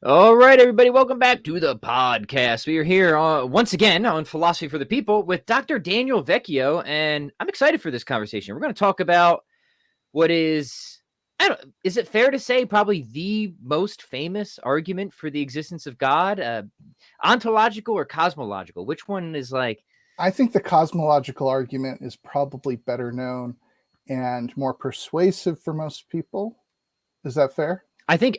All right, everybody, welcome back to the podcast. We are here once again on Philosophy for the People with Dr. Daniel Vecchio, and I'm excited for this conversation. We're going to talk about what is, is it fair to say, probably the most famous argument for the existence of God? Ontological or cosmological? Which one is like... I think the cosmological argument is probably better known and more persuasive for most people. Is that fair? I think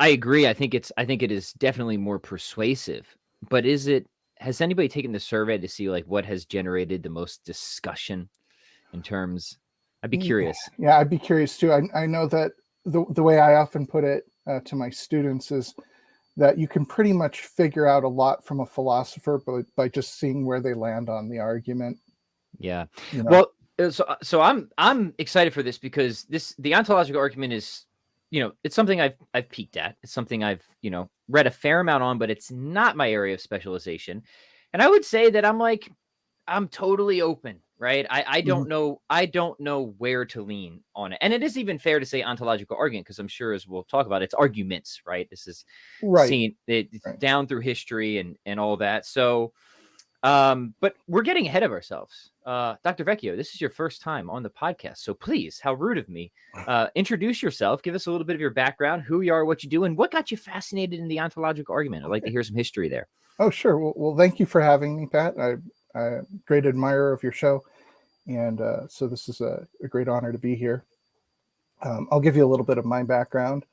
I agree. I think it is definitely more persuasive. But has anybody taken the survey to see like what has generated the most discussion in terms? I'd be curious. Yeah, I'd be curious too. I know that the way I often put it to my students is that you can pretty much figure out a lot from a philosopher by just seeing where they land on the argument. Yeah. You know? Well, so I'm excited for this because the ontological argument is, it's something I've peeked at. It's something I've, read a fair amount on, but it's not my area of specialization. And I would say that I'm totally open, right? I don't know. I don't know where to lean on it. And it is even fair to say ontological argument, because I'm sure, as we'll talk about, it's arguments, right? This is seen down through history and all that. So, but we're getting ahead of ourselves. Dr. Vecchio, this is your first time on the podcast. So please, how rude of me, introduce yourself. Give us a little bit of your background, who you are, what you do, and what got you fascinated in the ontological argument. I'd like to hear some history there. Oh, sure. Well, thank you for having me, Pat. I'm a great admirer of your show. And so this is a great honor to be here. I'll give you a little bit of my background.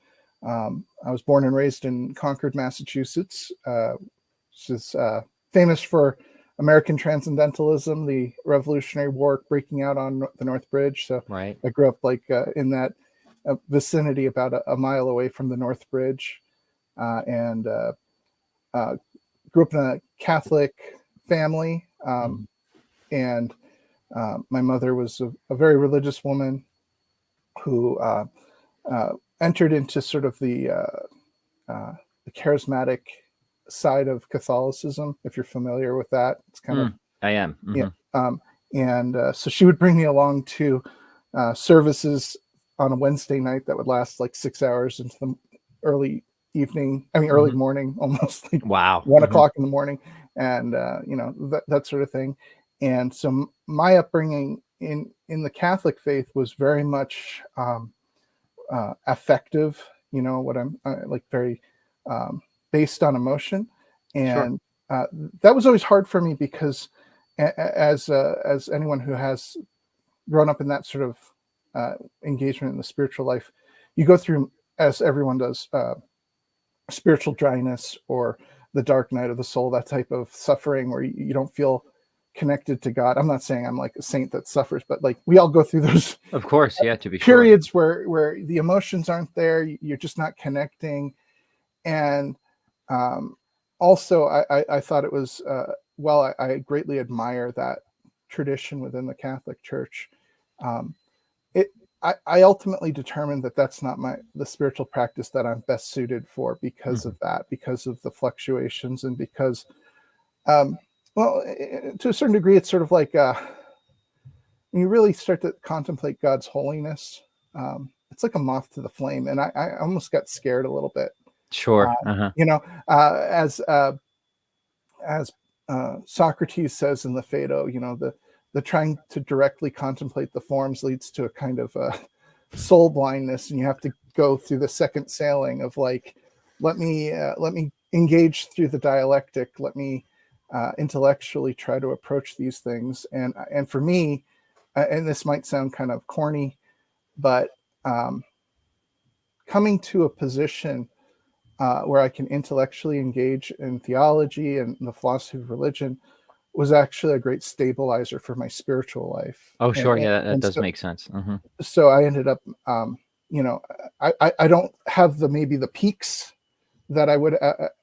I was born and raised in Concord, Massachusetts, which is famous for American transcendentalism, the Revolutionary War breaking out on the North Bridge. So right. I grew up in that vicinity, about a mile away from the North Bridge, and grew up in a Catholic family. And my mother was a very religious woman who entered into sort of the charismatic side of Catholicism, if you're familiar with that. It's kind of... I am. Yeah. And so she would bring me along to services on a Wednesday night that would last like 6 hours into the early morning, almost like 1 o'clock in the morning, and that sort of thing. And so my upbringing in the Catholic faith was very much affective, what I'm like, very based on emotion. And that was always hard for me because as anyone who has grown up in that sort of engagement in the spiritual life, you go through, as everyone does, spiritual dryness or the dark night of the soul, that type of suffering where you don't feel connected to God. I'm not saying I'm like a saint that suffers, but like we all go through those, of course, yeah, to be periods where the emotions aren't there, you're just not connecting. And also I thought it was I greatly admire that tradition within the Catholic Church. I ultimately determined that that's not the spiritual practice that I'm best suited for because of that, because of the fluctuations, and because to a certain degree, it's sort of like when you really start to contemplate God's holiness, it's like a moth to the flame. And I almost got scared a little bit. Sure. As Socrates says in the Phaedo, the trying to directly contemplate the forms leads to a kind of soul blindness. And you have to go through the second sailing of like, let me engage through the dialectic. Let me intellectually try to approach these things. And for me, and this might sound kind of corny, but coming to a position where I can intellectually engage in theology and the philosophy of religion was actually a great stabilizer for my spiritual life. Oh, sure. That does make sense. So I ended up, I don't have maybe the peaks that I would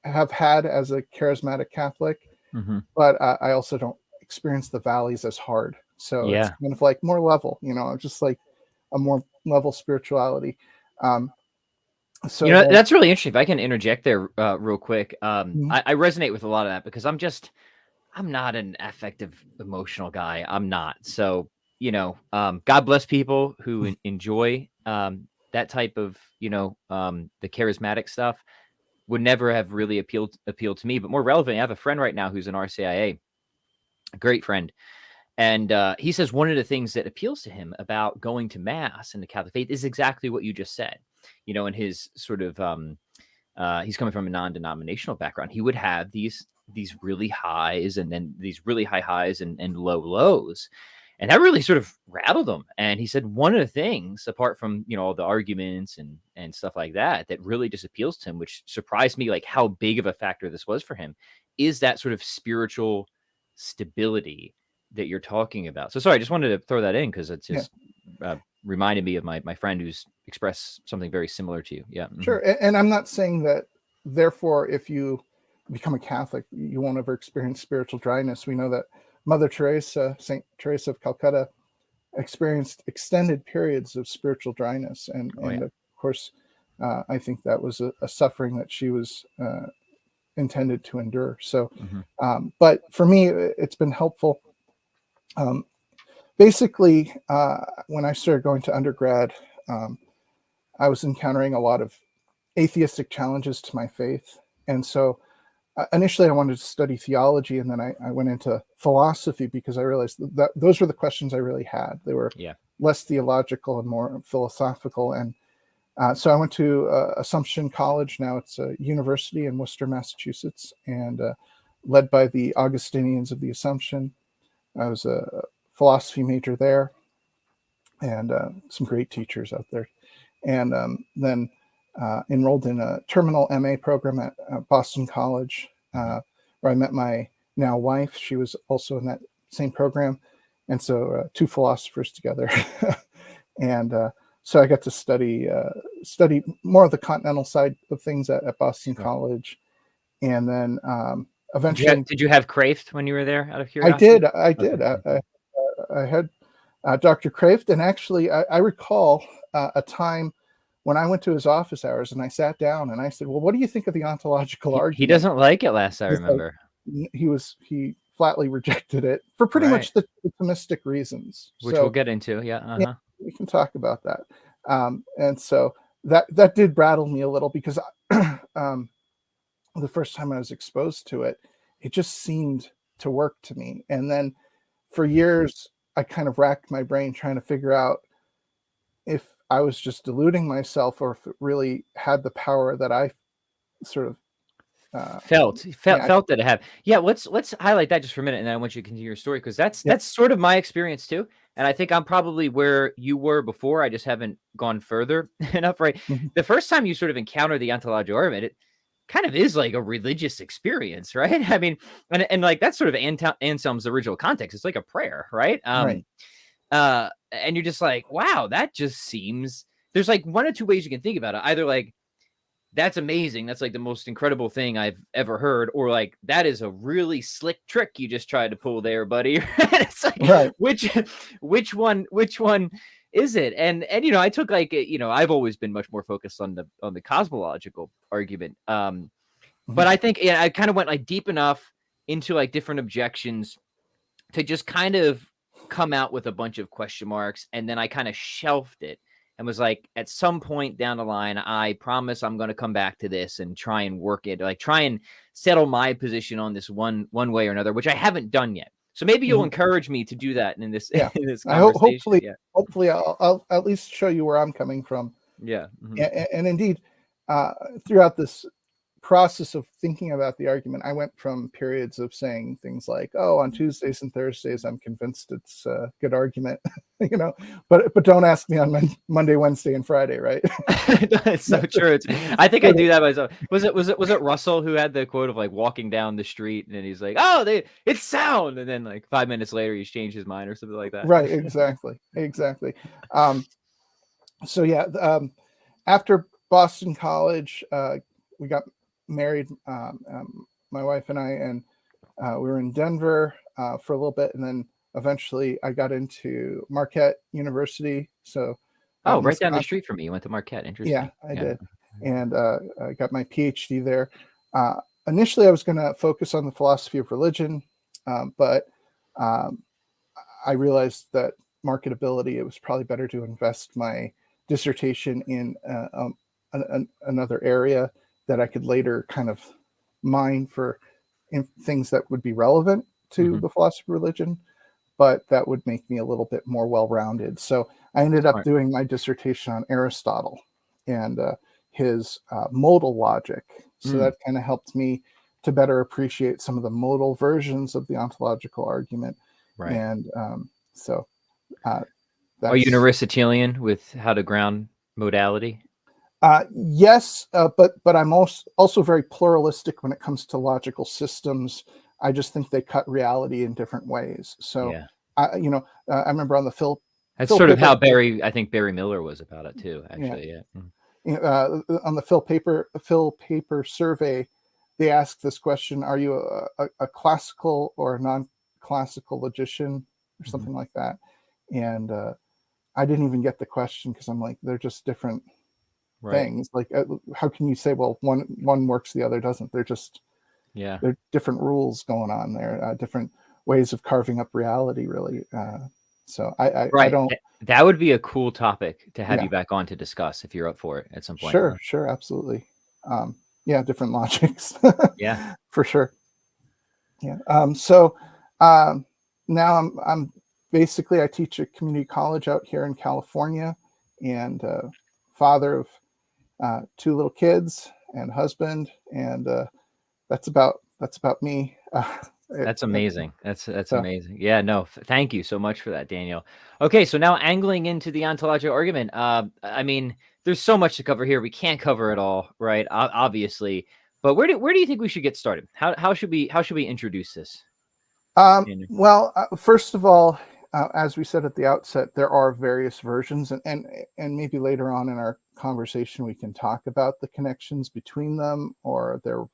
have had as a charismatic Catholic, but I also don't experience the valleys as hard. So it's kind of like more level, just like a more level spirituality. So that's really interesting. If I can interject there real quick, I resonate with a lot of that because I'm not an affective, emotional guy. I'm not. So, God bless people who enjoy that type of, the charismatic stuff. would never have really appealed to me. But more relevant, I have a friend right now who's an RCIA, a great friend. And he says one of the things that appeals to him about going to mass and the Catholic faith is exactly what you just said. In his sort of, he's coming from a non-denominational background. He would have these really highs and then these really high highs and low lows. And that really sort of rattled him. And he said one of the things, apart from, all the arguments and stuff like that, that really just appeals to him, which surprised me, like how big of a factor this was for him, is that sort of spiritual stability that you're talking about. So sorry, I just wanted to throw that in because it's just reminded me of my friend who's expressed something very similar to you. Yeah. Sure. And I'm not saying that, therefore, if you become a Catholic, you won't ever experience spiritual dryness. We know that Mother Teresa, Saint Teresa of Calcutta, experienced extended periods of spiritual dryness. And of course, I think that was a suffering that she was intended to endure. So, but for me, it's been helpful. Basically, when I started going to undergrad, I was encountering a lot of atheistic challenges to my faith. And so initially I wanted to study theology, and then I went into philosophy because I realized that those were the questions I really had. They were less theological and more philosophical. And so I went to Assumption College. Now it's a university in Worcester, Massachusetts, and led by the Augustinians of the Assumption. I was a philosophy major there, and some great teachers out there. And then enrolled in a terminal MA program at Boston College, where I met my now wife. She was also in that same program. And so two philosophers together. And so I got to study more of the continental side of things at Boston College. And then eventually... Did you have Kraft when you were there, out of curiosity? I did. Okay. I had Dr. Kraft. And actually, I recall a time when I went to his office hours and I sat down and I said, well, what do you think of the ontological argument? He doesn't like it, last I remember. He flatly rejected it for pretty much the Thomistic reasons. Which we'll get into, yeah, we can talk about that. And so that did rattle me a little because the first time I was exposed to it, it just seemed to work to me. And then for years, I kind of racked my brain trying to figure out if I was just deluding myself or if it really had the power that I sort of felt that it had. Yeah, let's highlight that just for a minute, and then I want you to continue your story, because that's sort of my experience too. And I think I'm probably where you were before. I just haven't gone further enough, right? The first time you sort of encounter the ontological argument, it kind of is like a religious experience, right? I mean, and like that's sort of Anselm's original context. It's like a prayer, right? Right. And you're just like, wow, that just seems, there's like one or two ways you can think about it. Either like, that's amazing, that's like the most incredible thing I've ever heard, or like, that is a really slick trick you just tried to pull there, buddy. It's like, right. which one is it? And I took like, I've always been much more focused on the cosmological argument. But I think I kind of went like deep enough into like different objections to just kind of come out with a bunch of question marks, and then I kind of shelved it and was like, at some point down the line, I promise I'm going to come back to this and try and work it, like try and settle my position on this one way or another, which I haven't done yet. So maybe you'll encourage me to do that in this in this conversation. Hopefully I'll at least show you where I'm coming from. Yeah. And indeed, throughout this process of thinking about the argument, I went from periods of saying things like, oh, on Tuesdays and Thursdays, I'm convinced it's a good argument, but don't ask me on Monday, Wednesday, and Friday, right? It's so true. I think I do that myself. Was it Russell who had the quote of like walking down the street and he's like, oh, it's sound, and then like 5 minutes later he's changed his mind or something like that. Right. Exactly. So yeah, after Boston College, we got married, my wife and I, and we were in Denver for a little bit, and then eventually I got into Marquette University. So right down the street from me. You went to Marquette. Interesting. Yeah, I did. And I got my PhD there. Initially I was going to focus on the philosophy of religion, but I realized that marketability, it was probably better to invest my dissertation in another area that I could later kind of mine for things that would be relevant to the philosophy of religion, but that would make me a little bit more well-rounded. So I ended up doing my dissertation on Aristotle and his modal logic. So that kind of helped me to better appreciate some of the modal versions of the ontological argument. Right. And so are you an Aristotelian with how to ground modality? Yes, but I'm also very pluralistic when it comes to logical systems. I just think they cut reality in different ways. So, I remember on the Phil. That's sort of how I think Barry Miller was about it too. Actually, on the Phil paper survey, they asked this question: are you a classical or a non-classical logician, or something like that? And I didn't even get the question because I'm like, they're just different things. Like, how can you say, well, one works, the other doesn't? They're just they're different rules going on there, different ways of carving up reality, really. So I don't. That would be a cool topic to have you back on to discuss if you're up for it at some point. Sure, absolutely. Different logics. For sure. So now I'm basically, I teach at community college out here in California, and father of 2 little kids and husband, and that's about me. That's amazing. That's amazing. Yeah, no, thank you so much for that, Daniel. Okay, so now angling into the ontological argument. I mean, there's so much to cover here. We can't cover it all, right? Obviously, but where do you think we should get started? How should we introduce this? Well, first of all, as we said at the outset, there are various versions, and maybe later on in our conversation we can talk about the connections between them, or their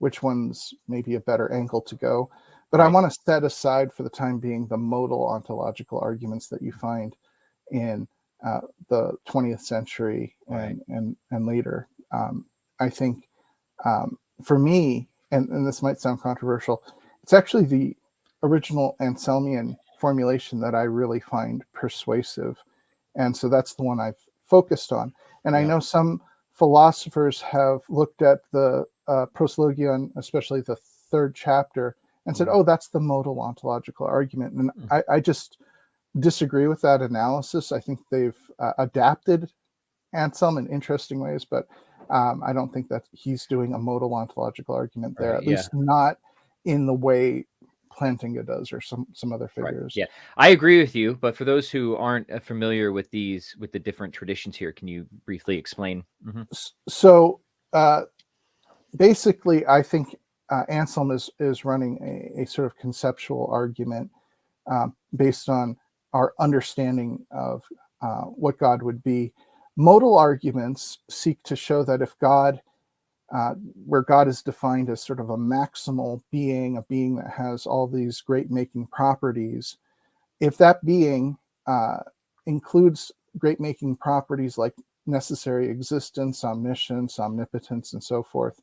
which one's maybe a better angle to go. But I want to set aside for the time being the modal ontological arguments that you find in the 20th century and later. I think for me, and this might sound controversial, it's actually the original Anselmian formulation that I really find persuasive. And so that's the one I've focused on. And I know some philosophers have looked at the Proslogion, especially the 3rd chapter, and said, oh, that's the modal ontological argument. And I just disagree with that analysis. I think they've adapted Anselm in interesting ways, but I don't think that he's doing a modal ontological argument there, at least not in the way Plantinga does, or some other figures. Yeah, I agree with you. But for those who aren't familiar with the different traditions here, can you briefly explain? So basically, I think Anselm is running a sort of conceptual argument based on our understanding of what God would be. Modal arguments seek to show that if God, where God is defined as sort of a maximal being, a being that has all these great making properties, if that being includes great making properties like necessary existence, omniscience, omnipotence, and so forth,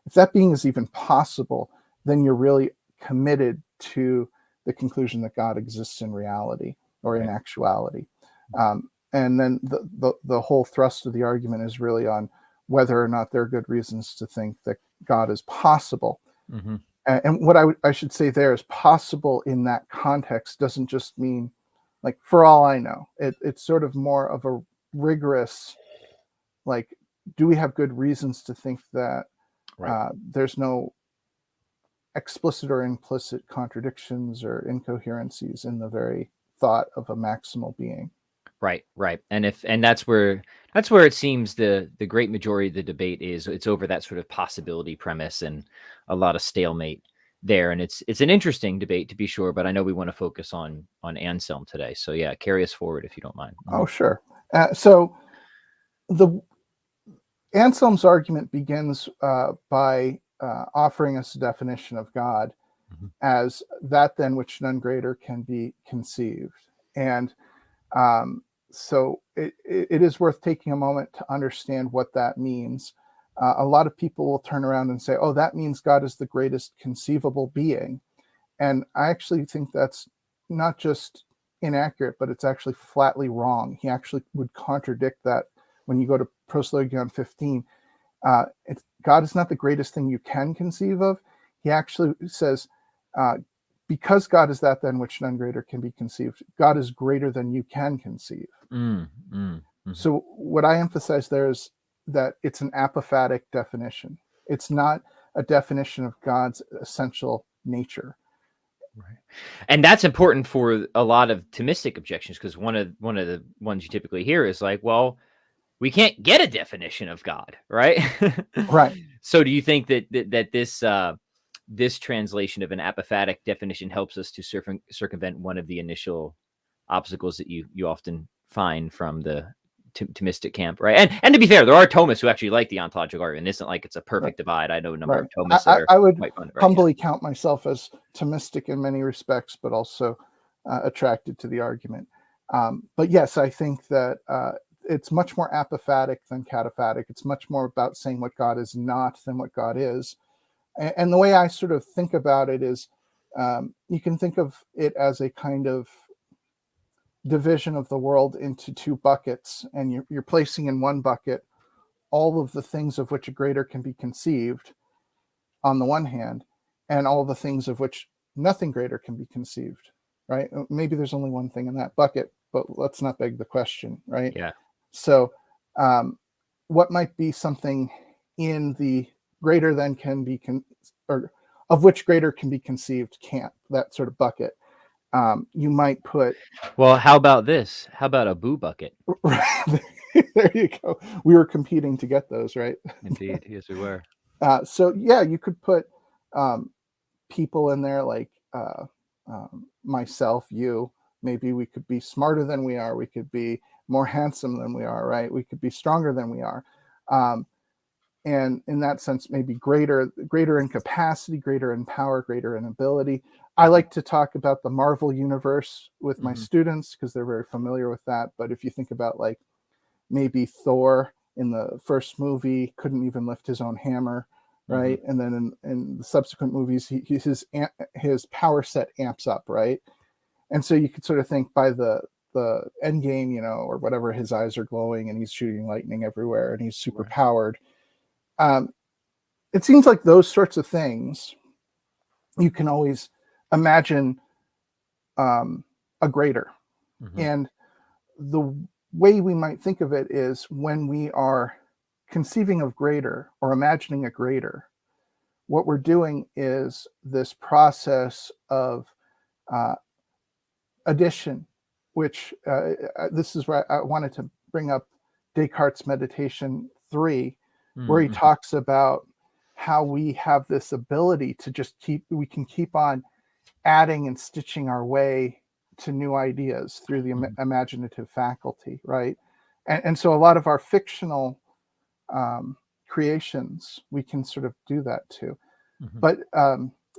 if that being is even possible, then you're really committed to the conclusion that God exists in reality or in actuality. And then the whole thrust of the argument is really on whether or not there are good reasons to think that God is possible. And what I should say there is, possible in that context doesn't just mean, like, for all I know, it's sort of more of a rigorous, like, do we have good reasons to think that there's no explicit or implicit contradictions or incoherencies in the very thought of a maximal being. Right. And that's where it seems the great majority of the debate is. It's over that sort of possibility premise, and a lot of stalemate there. And it's an interesting debate, to be sure, but I know we want to focus on Anselm today. So yeah, carry us forward if you don't mind. Oh, sure. So the Anselm's argument begins by offering us a definition of God as that than which none greater can be conceived. And so it is worth taking a moment to understand what that means. A lot of people will turn around and say, oh, that means God is the greatest conceivable being. And I actually think that's not just inaccurate, but it's actually flatly wrong. He actually would contradict that when you go to Proslogion 15, God is not the greatest thing you can conceive of. He actually says, because God is that than which none greater can be conceived, God is greater than you can conceive. So what I emphasize there is that it's an apophatic definition. It's not a definition of God's essential nature. Right. And that's important for a lot of Thomistic objections, because one of the ones you typically hear is like, well, we can't get a definition of God, right? Right. So do you think that this translation of an apophatic definition helps us to circumvent one of the initial obstacles that you often find from the Thomistic camp, right? And to be fair, there are Thomists who actually like the ontological argument. It isn't like it's a perfect divide. I know a number of Thomists that are I would quite fun, humbly count myself as Thomistic in many respects, but also attracted to the argument. But yes, I think that it's much more apophatic than cataphatic. It's much more about saying what God is not than what God is. And the way I sort of think about it is, you can think of it as a kind of division of the world into two buckets, and you're placing in one bucket all of the things of which a greater can be conceived on the one hand, and all the things of which nothing greater can be conceived, right? Maybe there's only one thing in that bucket, but let's not beg the question, right? Yeah. So what might be something in the greater than can be or of which greater can be conceived camp, that sort of bucket? You might put, well, how about this? How about a boo bucket? There you go. We were competing to get those, right? Indeed. Yes, we were. So yeah, you could put people in there like myself, you. Maybe we could be smarter than we are. We could be more handsome than we are, right? We could be stronger than we are. And in that sense, maybe greater in capacity, greater in power, greater in ability. I like to talk about the Marvel universe with my students because they're very familiar with that. But if you think about like maybe Thor in the first movie couldn't even lift his own hammer, right? And then in the subsequent movies, his power set amps up, right? And so you could sort of think by the end game, or whatever, his eyes are glowing and he's shooting lightning everywhere and he's super powered. It seems like those sorts of things, you can always imagine a greater. And the way we might think of it is when we are conceiving of greater or imagining a greater, what we're doing is this process of addition, which this is where I wanted to bring up Descartes' Meditation 3, where he talks about how we have this ability to just we can keep on adding and stitching our way to new ideas through the imaginative faculty, right? And so a lot of our fictional creations, we can sort of do that too. But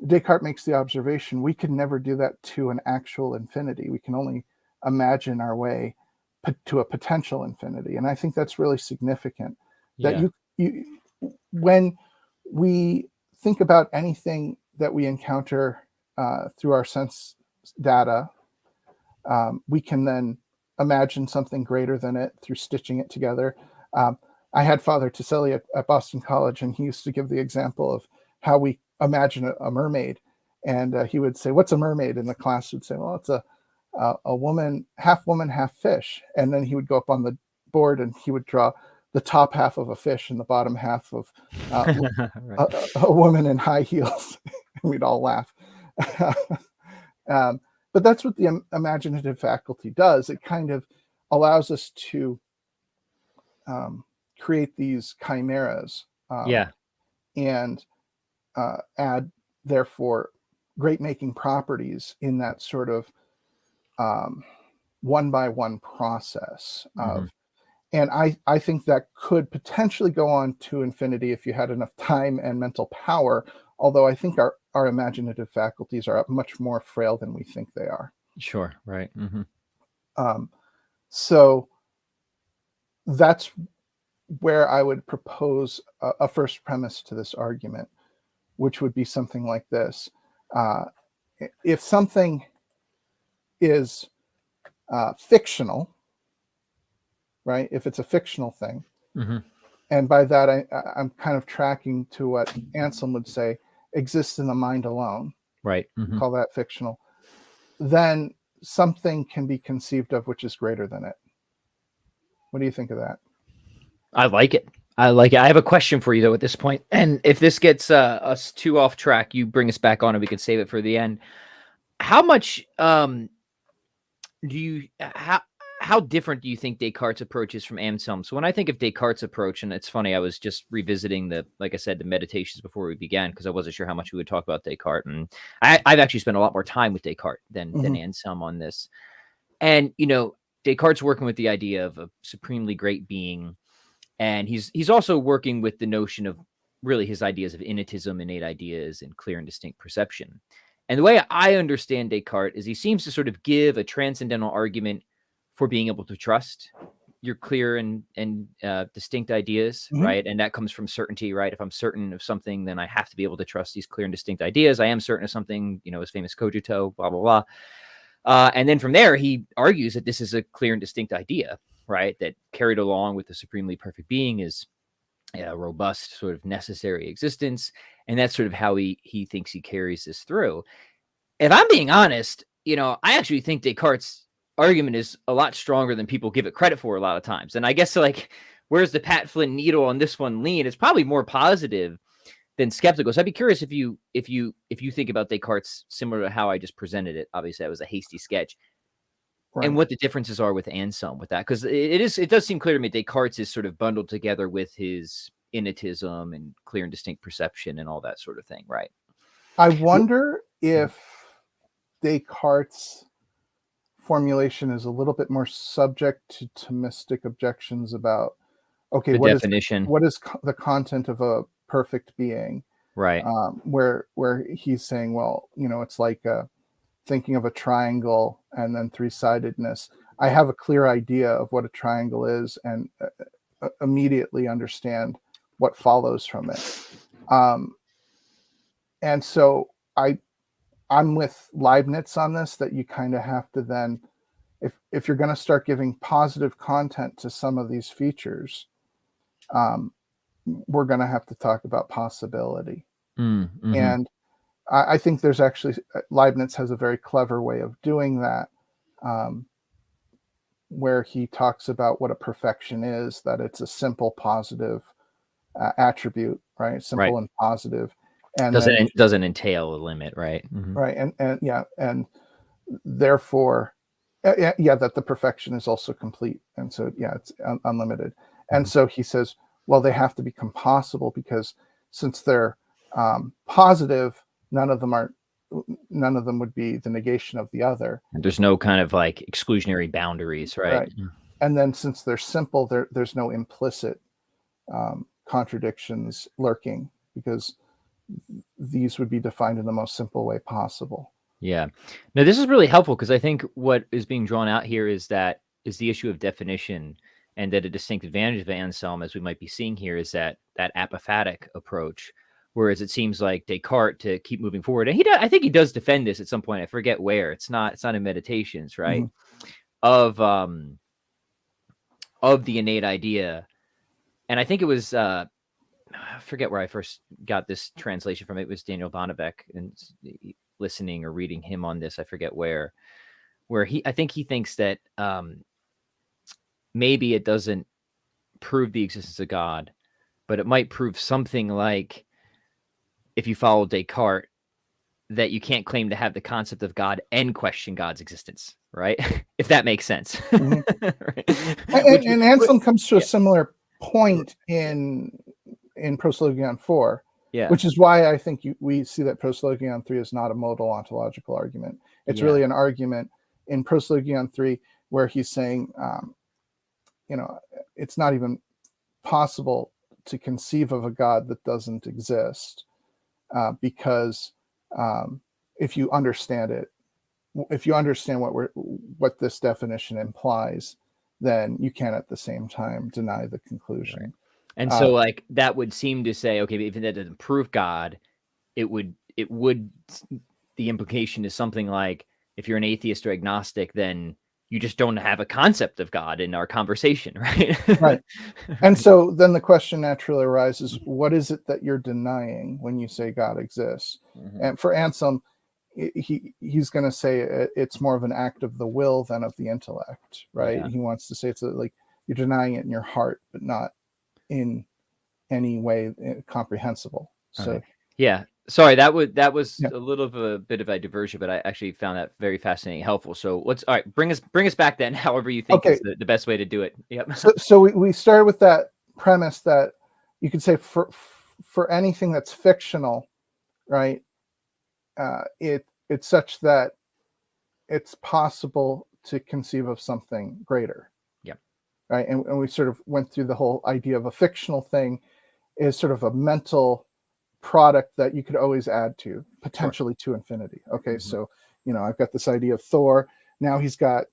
Descartes makes the observation, we can never do that to an actual infinity. We can only imagine our way to a potential infinity. And I think that's really significant. That you when we think about anything that we encounter through our sense data, we can then imagine something greater than it through stitching it together. I had Father Tiselli at Boston College, and he used to give the example of how we imagine a mermaid. And he would say, "What's a mermaid?" And the class would say, "Well, it's a woman, half fish." And then he would go up on the board and he would draw the top half of a fish and the bottom half of a woman in high heels. And we'd all laugh. But that's what the imaginative faculty does. It kind of allows us to create these chimeras and add, therefore, great making properties in that sort of one by one process of, and I think that could potentially go on to infinity if you had enough time and mental power, although I think our imaginative faculties are much more frail than we think they are. Sure, right. So that's where I would propose a first premise to this argument, which would be something like this. If something is fictional, right? If it's a fictional thing, And by that, I'm kind of tracking to what Anselm would say exists in the mind alone. Right. Call that fictional. Then something can be conceived of which is greater than it. What do you think of that? I like it. I like it. I have a question for you though at this point, and if this gets us too off track, you bring us back on, and we can save it for the end. How much do you how different do you think Descartes' approach is from Anselm? So when I think of Descartes' approach, and it's funny, I was just revisiting like I said, the meditations before we began because I wasn't sure how much we would talk about Descartes, and I've actually spent a lot more time with Descartes than Anselm on this. And Descartes working with the idea of a supremely great being. And he's also working with the notion of really his ideas of innatism, innate ideas, and clear and distinct perception. And the way I understand Descartes is he seems to sort of give a transcendental argument for being able to trust your clear and distinct ideas, right? And that comes from certainty, right? If I'm certain of something, then I have to be able to trust these clear and distinct ideas. I am certain of something, his famous cogito, blah, blah, blah. And then from there, he argues that this is a clear and distinct idea, right? That carried along with the supremely perfect being is a robust sort of necessary existence. And that's sort of how he thinks he carries this through. If I'm being honest, I actually think Descartes' argument is a lot stronger than people give it credit for a lot of times. And I guess where's the Pat Flynn needle on this one lean? It's probably more positive than skeptical. So I'd be curious if you think about Descartes similar to how I just presented it. Obviously, that was a hasty sketch. Right. And what the differences are with Anselm with that, because it does seem clear to me Descartes is sort of bundled together with his innatism and clear and distinct perception and all that sort of thing, right? I wonder if Descartes' formulation is a little bit more subject to Thomistic objections about the definition. What is the content of a perfect being, right? Where he's saying, well, it's like thinking of a triangle and then three-sidedness. I have a clear idea of what a triangle is and immediately understand what follows from it. And so I'm with Leibniz on this, that you kind of have to then, if you're going to start giving positive content to some of these features, we're going to have to talk about possibility. And I think there's actually, Leibniz has a very clever way of doing that, where he talks about what a perfection is, that it's a simple positive attribute, right? Simple and positive. And doesn't entail a limit, right? Right. And therefore, that the perfection is also complete. And so, it's unlimited. And so he says, well, they have to become possible because since they're positive, none of them would be the negation of the other. There's no kind of exclusionary boundaries, right? And then since they're simple, there's no implicit contradictions lurking, because these would be defined in the most simple way possible. Yeah. Now, this is really helpful because I think what is being drawn out here is the issue of definition, and that a distinct advantage of Anselm, as we might be seeing here, is that apophatic approach. Whereas it seems like Descartes, to keep moving forward, and I think he does defend this at some point. I forget where. It's not in Meditations, right? Of the innate idea, and I think it was I forget where I first got this translation from. It was Daniel Bonnevec, and listening or reading him on this, I forget where I think he thinks that maybe it doesn't prove the existence of God, but it might prove something like, if you follow Descartes, that you can't claim to have the concept of God and question God's existence, right? If that makes sense. Right. And Anselm comes to a similar point in Proslogion 4, which is why I think we see that Proslogion 3 is not a modal ontological argument. It's really an argument in Proslogion 3 where he's saying, it's not even possible to conceive of a God that doesn't exist, because if you understand it, if you understand what this definition implies, then you can at the same time deny the conclusion. Right. And so that would seem to say, okay, even that doesn't prove God, it would, the implication is something like, if you're an atheist or agnostic, then You just don't have a concept of God in our conversation, right? Right. And so then the question naturally arises, what is it that you're denying when you say God exists? Mhm. And for Anselm, he's going to say it's more of an act of the will than of the intellect, right? Yeah. He wants to say it's like you're denying it in your heart, but not in any way comprehensible. So Okay. Yeah. Sorry, that was yeah. a little of a bit of a diversion, but I actually found that very fascinating, helpful. So let's all right, bring us back then, however you think Okay. is the best way to do it. Yep. So we started with that premise that you could say for anything that's fictional, right? It's such that it's possible to conceive of something greater, Yep. right? And we sort of went through the whole idea of a fictional thing is sort of a mental product that you could always add to, Sure. potentially to infinity. Okay, Mhm. so I've got this idea of Thor. Now he's got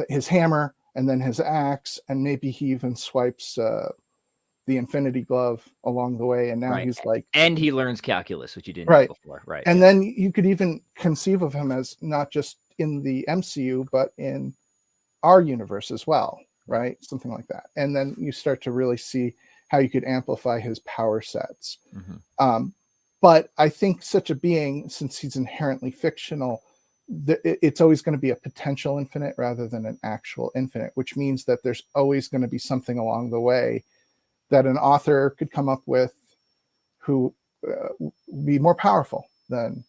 his hammer and then his axe, and maybe he even swipes the infinity glove along the way, and now Right. he's like, And he learns calculus, which you didn't know right. before. Right. And Yeah. then you could even conceive of him as not just in the MCU, but in our universe as well, Yeah. right? Something like that. And then you start to really see how you could amplify his power sets. Mhm. But I think such a being, since he's inherently fictional, it's always going to be a potential infinite rather than an actual infinite, which means that there's always going to be something along the way that an author could come up with who be more powerful than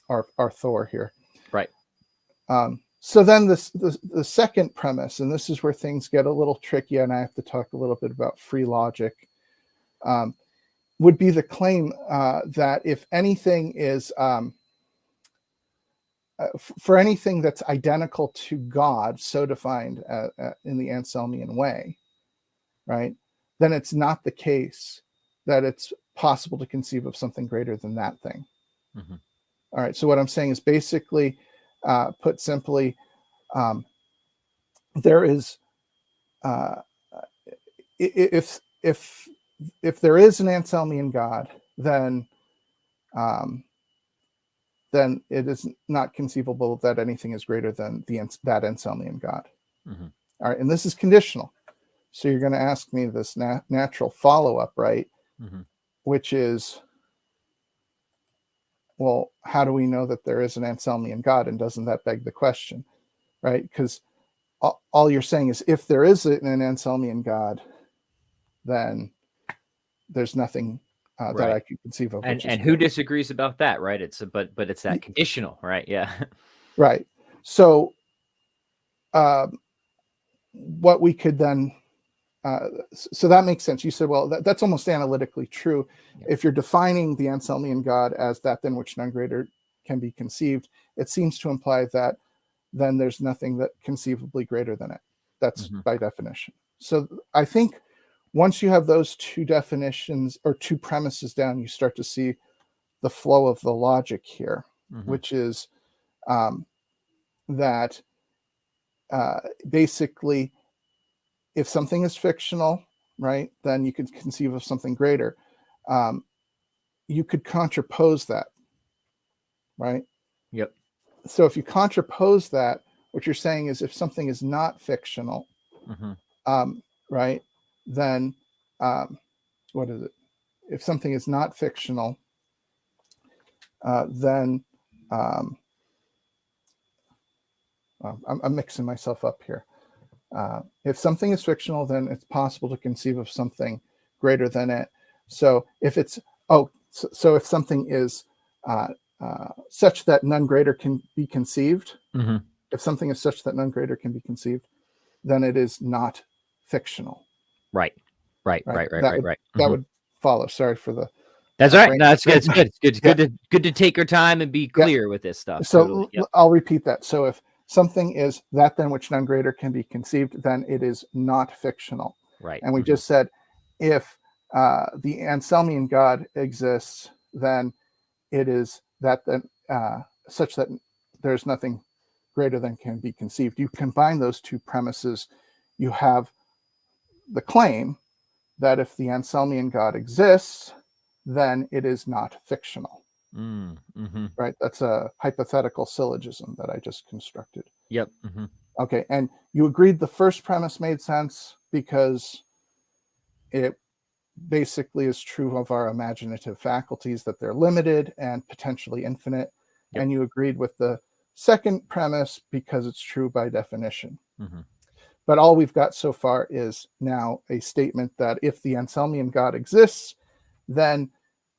our Thor here. Right. So then the second premise, and this is where things get a little tricky, and I have to talk a little bit about free logic, would be the claim that if anything is for anything that's identical to God, so defined in the Anselmian way, right, then it's not the case that it's possible to conceive of something greater than that thing. Mm-hmm. All right. So what I'm saying is basically, put simply, there is, if there is an Anselmian God, then it is not conceivable that anything is greater than that Anselmian God. Mm-hmm. All right, and this is conditional. So you're going to ask me this natural follow-up, right? Mm-hmm. Which is, well, how do we know that there is an Anselmian God? And doesn't that beg the question, right? Because all you're saying is if there is an Anselmian God, then there's nothing that I could conceive of. And who disagrees about that, right? It's but it's that conditional, right? Yeah. Right. So what we could then, so that makes sense. You said, well, that's almost analytically true. Yeah. If you're defining the Anselmian God as that than which none greater can be conceived, it seems to imply that then there's nothing that conceivably greater than it. That's by definition. So I think once you have those two definitions or two premises down, you start to see the flow of the logic here, which is that basically, if something is fictional, right, then you could conceive of something greater. You could contrapose that, right? Yep. So if you contrapose that, what you're saying is if something is not fictional, right, then what is it? If something is not fictional, then I'm mixing myself up here. If something is fictional, then it's possible to conceive of something greater than it. So if it's so if something is such that none greater can be conceived, if something is such that none greater can be conceived, then it is not fictional. Right. That would follow. Sorry for the. That's right. No, it's good. It's good. It's good. It's good to take our time and be clear with this stuff. So totally. I'll repeat that. So if something is that than which none greater can be conceived, then it is not fictional. Right. And we just said, if the Anselmian God exists, then it is that then such that there's nothing greater than can be conceived. You combine those two premises, you have the claim that if the Anselmian God exists, then it is not fictional. Right? That's a hypothetical syllogism that I just constructed. Yep. Okay, and you agreed the first premise made sense because it basically is true of our imaginative faculties, that they're limited and potentially infinite. Yep. And you agreed with the second premise because it's true by definition. But all we've got so far is now a statement that if the Anselmian God exists, then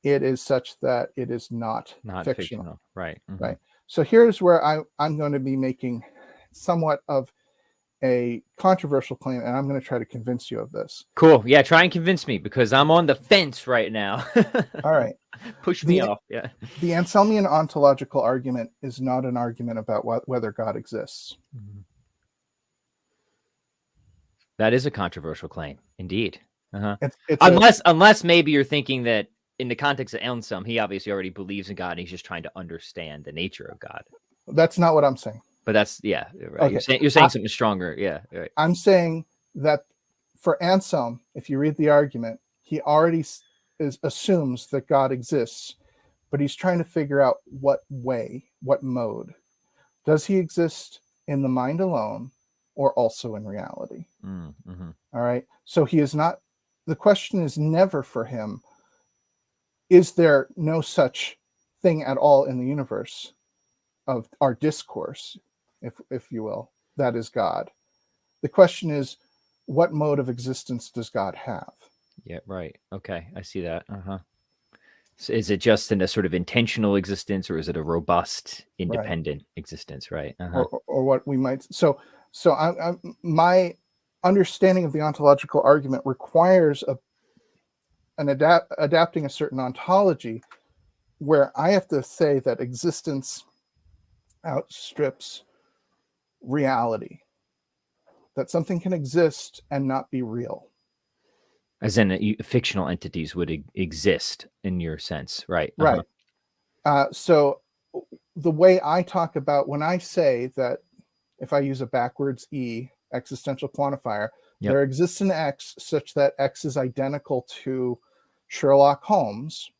it is such that it is not fictional. Right. Right. So here's where I'm going to be making somewhat of a controversial claim, and I'm going to try to convince you of this. Cool. Yeah, try and convince me, because I'm on the fence right now. All right. Push me off. Yeah. The Anselmian ontological argument is not an argument about whether God exists. That is a controversial claim, indeed. It's unless maybe you're thinking that in the context of Anselm, he obviously already believes in God, and he's just trying to understand the nature of God. That's not what I'm saying. But that's, yeah, right. Okay. You're saying something stronger. Yeah, right. I'm saying that for Anselm, if you read the argument, he already assumes that God exists, but he's trying to figure out what way, what mode. Does he exist in the mind alone or also in reality? All right. So he is not, the question is never for him, is there no such thing at all in the universe of our discourse, if you will, that is God? The question is, what mode of existence does God have? Yeah, right. Okay, I see that. So is it just in a sort of intentional existence, or is it a robust, independent existence? Right. Or what we might. So my understanding of the ontological argument requires adapting a certain ontology, where I have to say that existence outstrips reality, that something can exist and not be real. As in, fictional entities would exist in your sense, right? Right. So the way I talk about, when I say that if I use a backwards E, existential quantifier, there exists an X such that X is identical to Sherlock Holmes,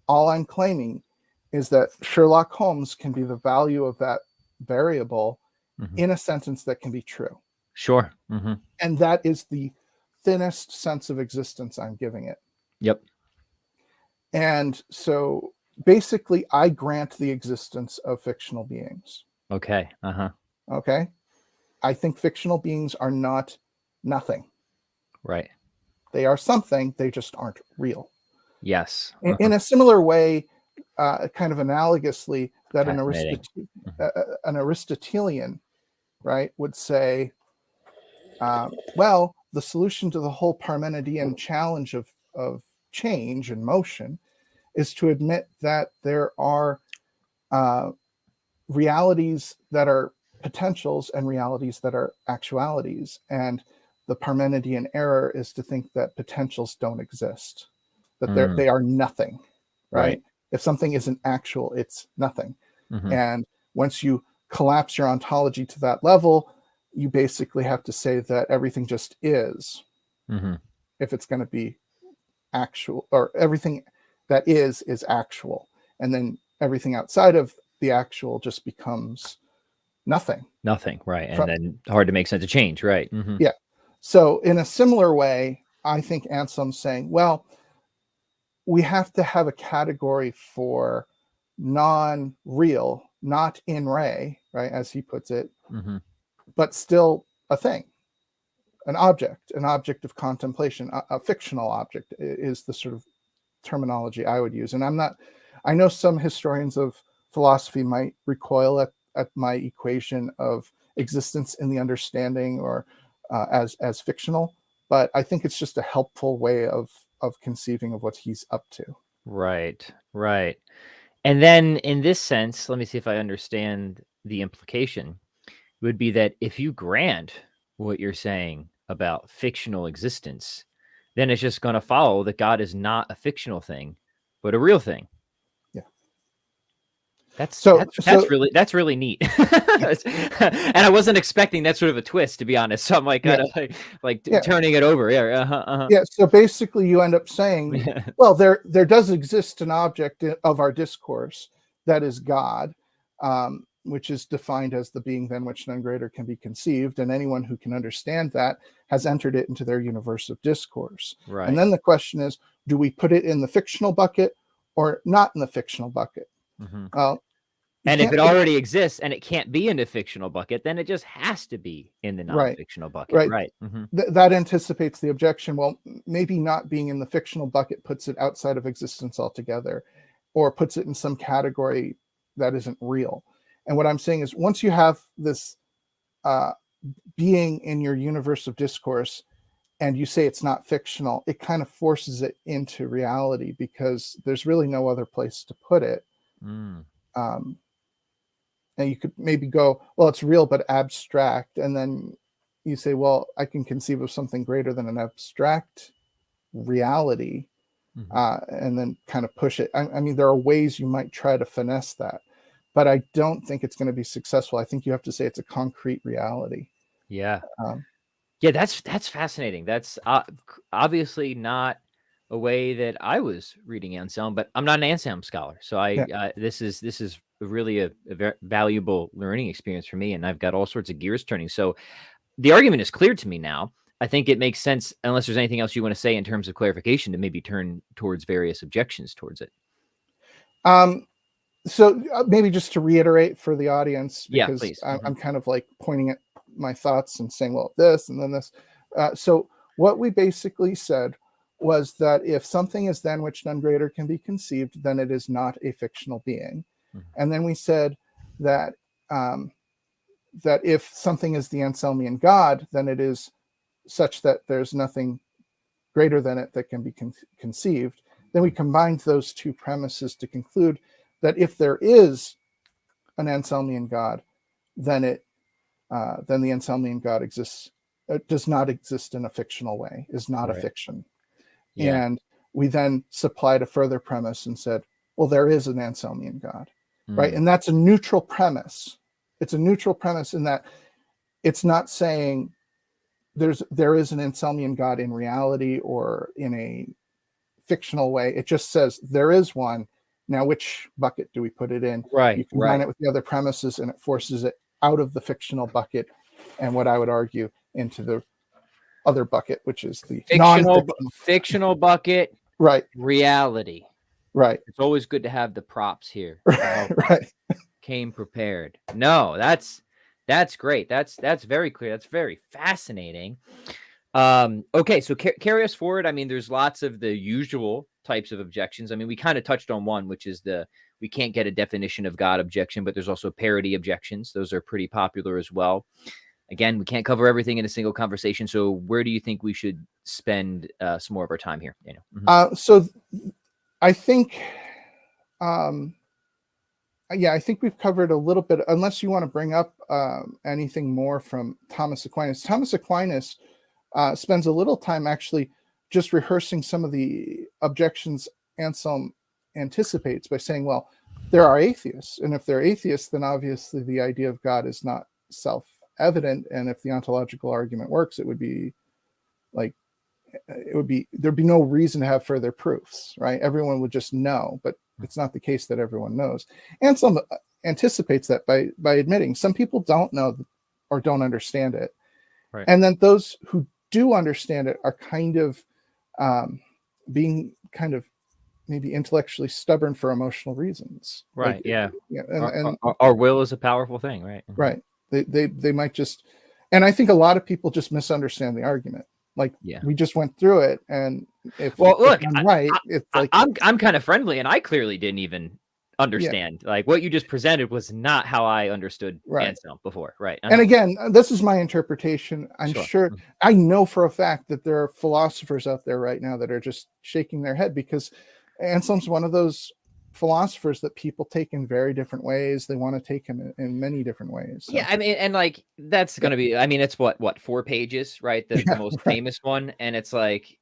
all I'm claiming is that Sherlock Holmes can be the value of that variable in a sentence that can be true. Sure. And that is the thinnest sense of existence I'm giving it. Yep. And so basically I grant the existence of fictional beings. Okay. Okay. I think fictional beings are not nothing. Right. They are something, they just aren't real. Yes. In a similar way, kind of analogously, that an Aristotelian, right, would say, well, the solution to the whole Parmenidean challenge of change and motion is to admit that there are realities that are potentials and realities that are actualities. And the Parmenidean error is to think that potentials don't exist, that they are nothing, right? If something isn't actual, it's nothing. And once you collapse your ontology to that level, you basically have to say that everything just is, if it's going to be actual, or everything that is actual. And then everything outside of the actual just becomes nothing. Nothing, right. And then hard to make sense of change, right? Yeah. So in a similar way, I think Anselm's saying, well, we have to have a category for non-real, not in re, right, as he puts it, but still a thing, an object of contemplation, a fictional object is the sort of terminology I would use. And I know some historians of philosophy might recoil at my equation of existence in the understanding or as fictional, but I think it's just a helpful way of conceiving of what he's up to. Right. And then in this sense, let me see if I understand the implication, would be that if you grant what you're saying about fictional existence, then it's just going to follow that God is not a fictional thing, but a real thing. Yeah. That's really neat. And I wasn't expecting that sort of a twist, to be honest. So I'm like, turning it over. Yeah. So basically you end up saying, well, there does exist an object of our discourse that is God. which is defined as the being than which none greater can be conceived, and anyone who can understand that has entered it into their universe of discourse. Right. And then the question is, do we put it in the fictional bucket or not in the fictional bucket? Well, and if it already exists and it can't be in the fictional bucket, then it just has to be in the non-fictional bucket. Right. That anticipates the objection. Well, maybe not being in the fictional bucket puts it outside of existence altogether, or puts it in some category that isn't real. And what I'm saying is, once you have this being in your universe of discourse and you say it's not fictional, it kind of forces it into reality, because there's really no other place to put it. And you could maybe go, well, it's real but abstract, and then you say, well, I can conceive of something greater than an abstract reality, and then kind of push it. I mean, there are ways you might try to finesse that, but I don't think it's going to be successful. I think you have to say it's a concrete reality. Yeah. Yeah, that's fascinating. That's obviously not a way that I was reading Anselm, but I'm not an Anselm scholar, so this is really a very valuable learning experience for me, and I've got all sorts of gears turning. So the argument is clear to me now. I think it makes sense, unless there's anything else you want to say in terms of clarification, to maybe turn towards various objections towards it. So maybe just to reiterate for the audience, because please. I'm kind of like pointing at my thoughts and saying, well, this and then this. So what we basically said was that if something is than which none greater can be conceived, then it is not a fictional being. And then we said that that if something is the Anselmian God, then it is such that there's nothing greater than it that can be conceived. Then we combined those two premises to conclude that if there is an Anselmian God, then the Anselmian God exists, does not exist in a fictional way, is not a fiction. And we then supplied a further premise and said, well, there is an Anselmian God, right? And that's a neutral premise. It's a neutral premise in that it's not saying there is an Anselmian God in reality or in a fictional way. It just says there is one. Now, which bucket do we put it in? You combine it with the other premises, and it forces it out of the fictional bucket, and what I would argue into the other bucket, which is the fictional bucket. Right. Reality. Right. It's always good to have the props here. Right. Came prepared. No, that's great. That's very clear. That's very fascinating. Okay, so carry us forward. I mean, there's lots of the usual types of objections. I mean, we kind of touched on one, which is we can't get a definition of God objection, but there's also parody objections. Those are pretty popular as well. Again, we can't cover everything in a single conversation. So where do you think we should spend some more of our time here, Daniel? So I think, I think we've covered a little bit, unless you want to bring up anything more from Thomas Aquinas. Thomas Aquinas spends a little time actually just rehearsing some of the objections Anselm anticipates by saying, well, there are atheists. And if they're atheists, then obviously the idea of God is not self-evident. And if the ontological argument works, there'd be no reason to have further proofs, right? Everyone would just know, but it's not the case that everyone knows. Anselm anticipates that by admitting some people don't know or don't understand it. Right. And then those who do understand it are kind of being kind of maybe intellectually stubborn for emotional reasons. Right. And our will is a powerful thing, right? Right. They might just, and I think a lot of people just misunderstand the argument. We just went through it, and if I'm right, it's like I'm kind of friendly, and I clearly didn't even understand. Like what you just presented was not how I understood Anselm before, right? And again, this is my interpretation. I'm sure I know for a fact that there are philosophers out there right now that are just shaking their head, because Anselm's one of those philosophers that people take in very different ways. They want to take him in many different ways. So. Yeah, I mean, and like that's going to be, I mean, it's what 4 pages, right? The most famous one, and it's like,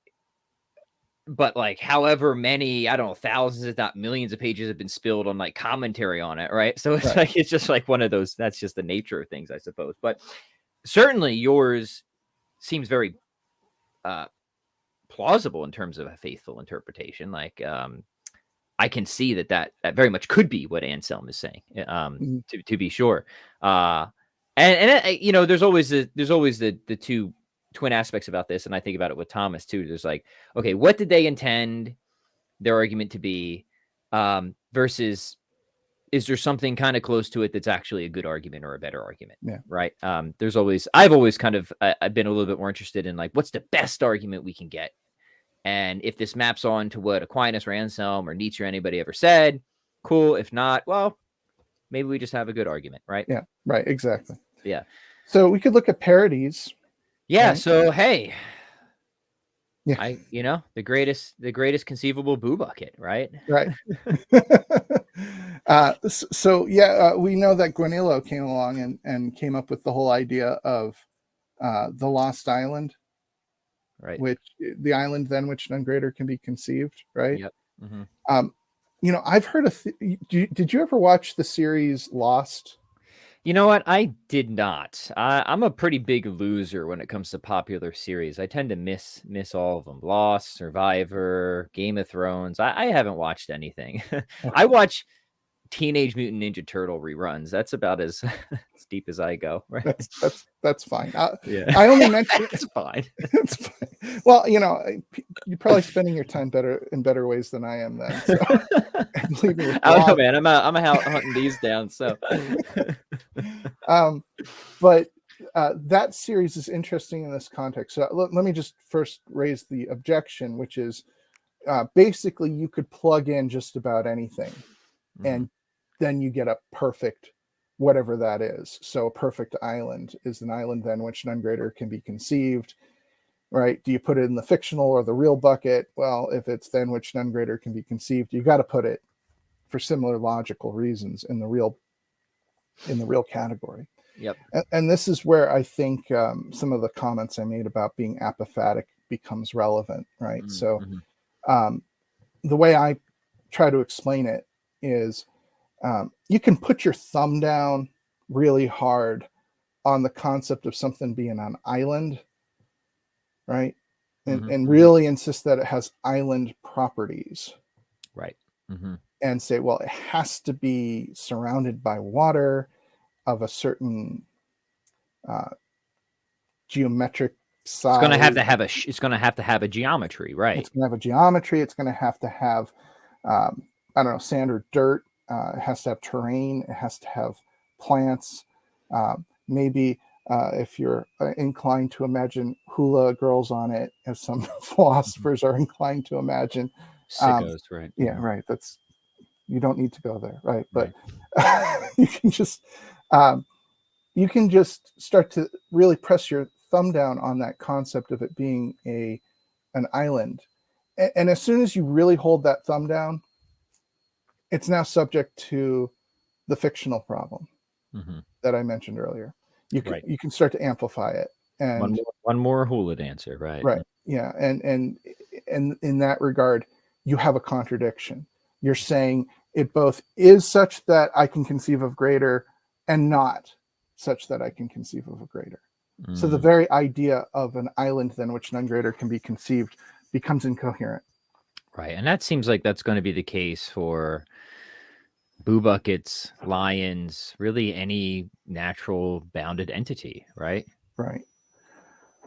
but like however many, I don't know, thousands if not millions of pages have been spilled on like commentary on it, right? So it's like, it's just like one of those, that's just the nature of things, I suppose. But certainly yours seems very plausible in terms of a faithful interpretation. Like I can see that very much could be what Anselm is saying, to be sure. And there's always the two twin aspects about this, and I think about it with Thomas too. There's like, okay, what did they intend their argument to be, versus is there something kind of close to it that's actually a good argument or a better argument? Yeah. Right. I've always kind of I've been a little bit more interested in like, what's the best argument we can get? And if this maps on to what Aquinas or Anselm or Nietzsche or anybody ever said, cool. If not, well, maybe we just have a good argument, right? Yeah, right, exactly. Yeah. So we could look at parodies. Yeah. Right? So hey, yeah, the greatest conceivable boo bucket, right? Right. We know that Guanillo came along and came up with the whole idea of the lost island, right? Which the island than which none greater can be conceived, right? Yep. I've heard did you ever watch the series Lost? You know what? I did not. I'm a pretty big loser when it comes to popular series. I tend to miss all of them. Lost, Survivor, Game of Thrones. I haven't watched anything. I watch Teenage Mutant Ninja Turtle reruns. That's about as deep as I go. Right? That's fine. Yeah. I only mentioned it's fine. It's fine. Well, you're probably spending your time in better ways than I am. Then, so, believe me, I don't know, man. I'm out hunting these down. So, but that series is interesting in this context. So let me just first raise the objection, which is basically you could plug in just about anything, and then you get a perfect whatever that is. So a perfect island is an island than which none greater can be conceived, right? Do you put it in the fictional or the real bucket? Well, if it's than which none greater can be conceived, you got to put it for similar logical reasons in the real category. Yep. And this is where I think some of the comments I made about being apophatic becomes relevant, right? So the way I try to explain it is you can put your thumb down really hard on the concept of something being an island, right? And really insist that it has island properties. Right. And say, well, it has to be surrounded by water of a certain geometric size. It's going to have to have a geometry, right? It's going to have a geometry. It's going to have I don't know, sand or dirt. It has to have terrain. It has to have plants. Maybe if you're inclined to imagine hula girls on it, as some philosophers are inclined to imagine. Sickos, right? Yeah, right. You don't need to go there, right? But you can just start to really press your thumb down on that concept of it being an island. And as soon as you really hold that thumb down, it's now subject to the fictional problem that I mentioned earlier. You can start to amplify it. And one more hula dancer, right? Right. Yeah. And in that regard, you have a contradiction. You're saying it both is such that I can conceive of greater and not such that I can conceive of a greater. So the very idea of an island than which none greater can be conceived becomes incoherent. Right. And that seems like that's going to be the case for boo buckets, lions, really any natural bounded entity, right? Right.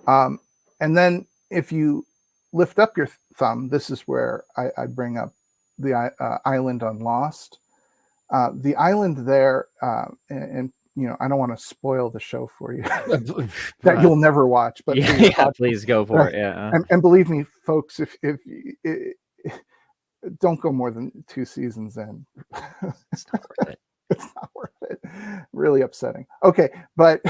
And then if you lift up your thumb, this is where I bring up the island on Lost. The island there, and I don't want to spoil the show for you that you'll never watch, but please go for it. Yeah. And believe me, folks, if don't go more than 2 seasons in. It's not worth it. It's not worth it. Really upsetting. Okay, but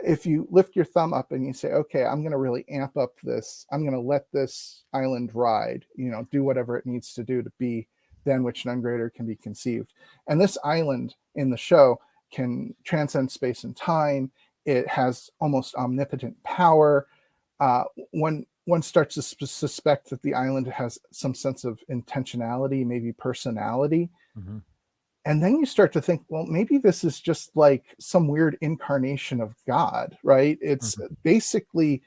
if you lift your thumb up and you say, okay, I'm going to really amp up this, I'm going to let this island ride, do whatever it needs to do to be than which none greater can be conceived. And this island in the show can transcend space and time. It has almost omnipotent power. One starts to suspect that the island has some sense of intentionality, maybe personality. And then you start to think, well, maybe this is just like some weird incarnation of God, right? It's basically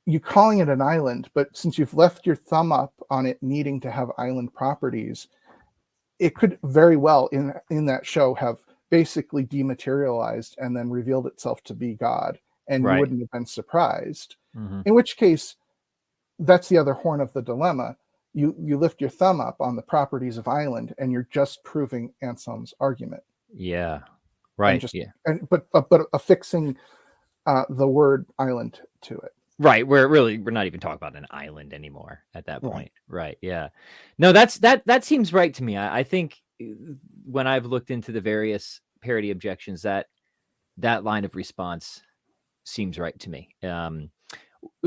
you calling it an island, but since you've left your thumb up on it needing to have island properties, it could very well in that show have basically dematerialized and then revealed itself to be God, and you Right. wouldn't have been surprised. Mm-hmm. In which case, that's the other horn of the dilemma. You lift your thumb up on the properties of island, and you're just proving Anselm's argument. Yeah. Right. But affixing the word island to it. Right. We're not even talking about an island anymore at that point. Right. Yeah. No, that seems right to me. I think when I've looked into the various parody objections, that line of response seems right to me.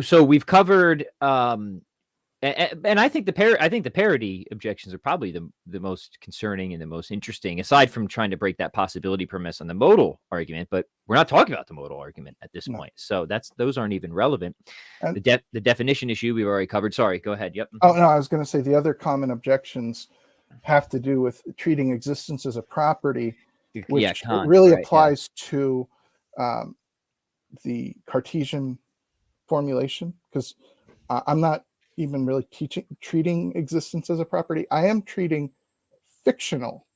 So we've covered, and I think the parody objections are probably the most concerning and the most interesting, aside from trying to break that possibility premise on the modal argument. But we're not talking about the modal argument at this point, so those aren't even relevant. And the definition issue we've already covered. Sorry, go ahead. Yep. Oh no, I was going to say the other common objections have to do with treating existence as a property, which really applies to the Cartesian formulation, because I'm not even really treating existence as a property. I am treating fictional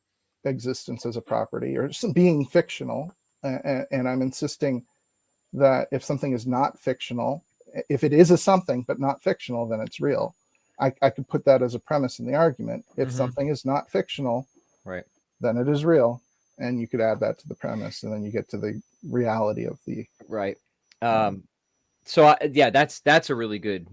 existence as a property, or some being fictional, and I'm insisting that if something is not fictional, if it is a something but not fictional, then it's real. I could put that as a premise in the argument. If something is not fictional, right, then it is real, and you could add that to the premise, and then you get to the reality of the right. So that's a really good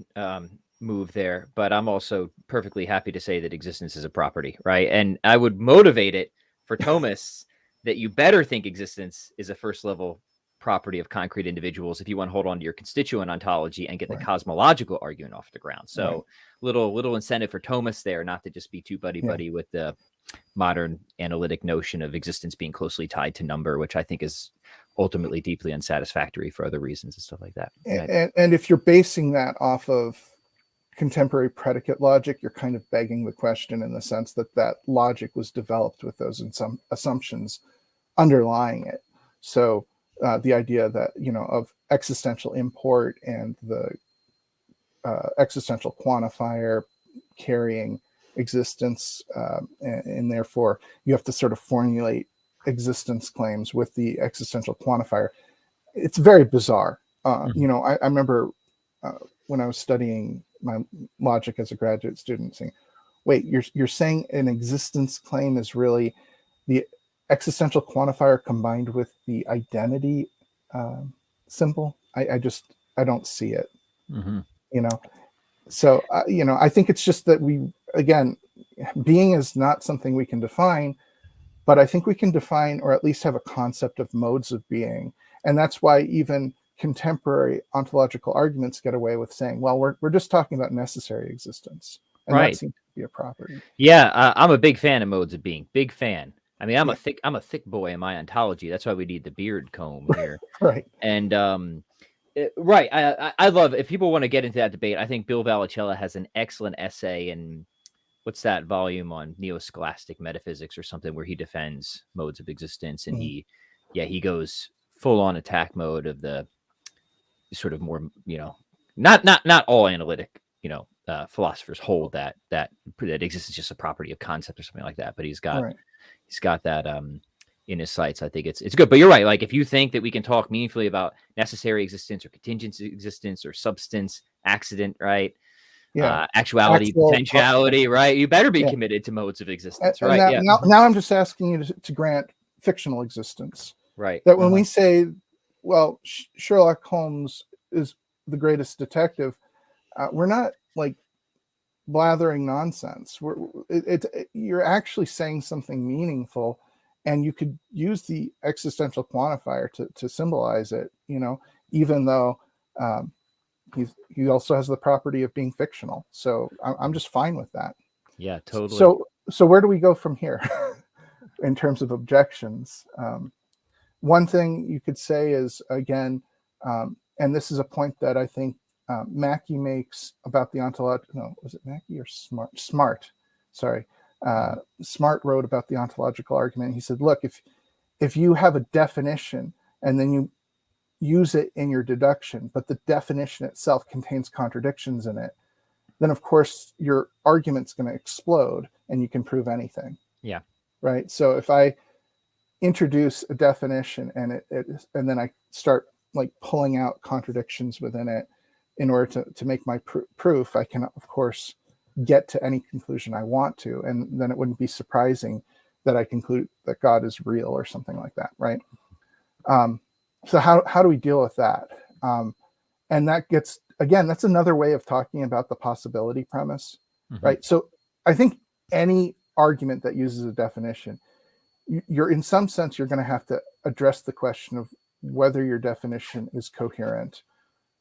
move there, but I'm also perfectly happy to say that existence is a property, right? And I would motivate it for Thomas that you better think existence is a first level property of concrete individuals if you want to hold on to your constituent ontology and get the cosmological argument off the ground. So little incentive for Thomas there, not to just be too buddy with the modern analytic notion of existence being closely tied to number, which I think is ultimately deeply unsatisfactory for other reasons and stuff like that. And if you're basing that off of contemporary predicate logic, you're kind of begging the question in the sense that logic was developed with those assumptions underlying it. So the idea that, of existential import and the existential quantifier carrying existence, and therefore you have to sort of formulate existence claims with the existential quantifier. It's very bizarre. I remember when I was studying my logic as a graduate student saying, wait, you're saying an existence claim is really the existential quantifier combined with the identity symbol? I don't see it. So I think it's just that again, being is not something we can define, but I think we can define, or at least have a concept of modes of being. And that's why even contemporary ontological arguments get away with saying, well, we're just talking about necessary existence. And that seems to be a property. Yeah, I'm a big fan of modes of being. Big fan. I mean, I'm a thick boy in my ontology. That's why we need the beard comb here. Right. And I love, if people want to get into that debate, I think Bill Vallicella has an excellent essay in what's that volume on neo-scholastic metaphysics or something, where he defends modes of existence, and he goes full on attack mode of the sort of more, not all analytic, philosophers hold that existence is just a property of concept or something like that, but he's got that in his sights. I think it's good. But you're right. Like, if you think that we can talk meaningfully about necessary existence or contingent existence or substance, accident, right? Actuality, potentiality, right? You better be committed to modes of existence, right? Now I'm just asking you to grant fictional existence, right? That when we say, well, Sherlock Holmes is the greatest detective, we're not like blathering nonsense. You're actually saying something meaningful, and you could use the existential quantifier to symbolize it. Even though he also has the property of being fictional. So I'm just fine with that. Yeah, totally. So where do we go from here in terms of objections? One thing you could say is, again, and this is a point that I think Mackey makes about the ontological. No, was it Mackey or Smart? Sorry. Smart wrote about the ontological argument. He said, look, if you have a definition and then you use it in your deduction, but the definition itself contains contradictions in it, then of course your argument's going to explode and you can prove anything. Yeah. Right. So if I introduce a definition and and then I start like pulling out contradictions within it in order to make my proof, I can of course get to any conclusion I want to, and then it wouldn't be surprising that I conclude that God is real or something like that, right? So how do we deal with that? And that gets, again, that's another way of talking about the possibility premise, right? So I think any argument that uses a definition, you're in some sense, you're going to have to address the question of whether your definition is coherent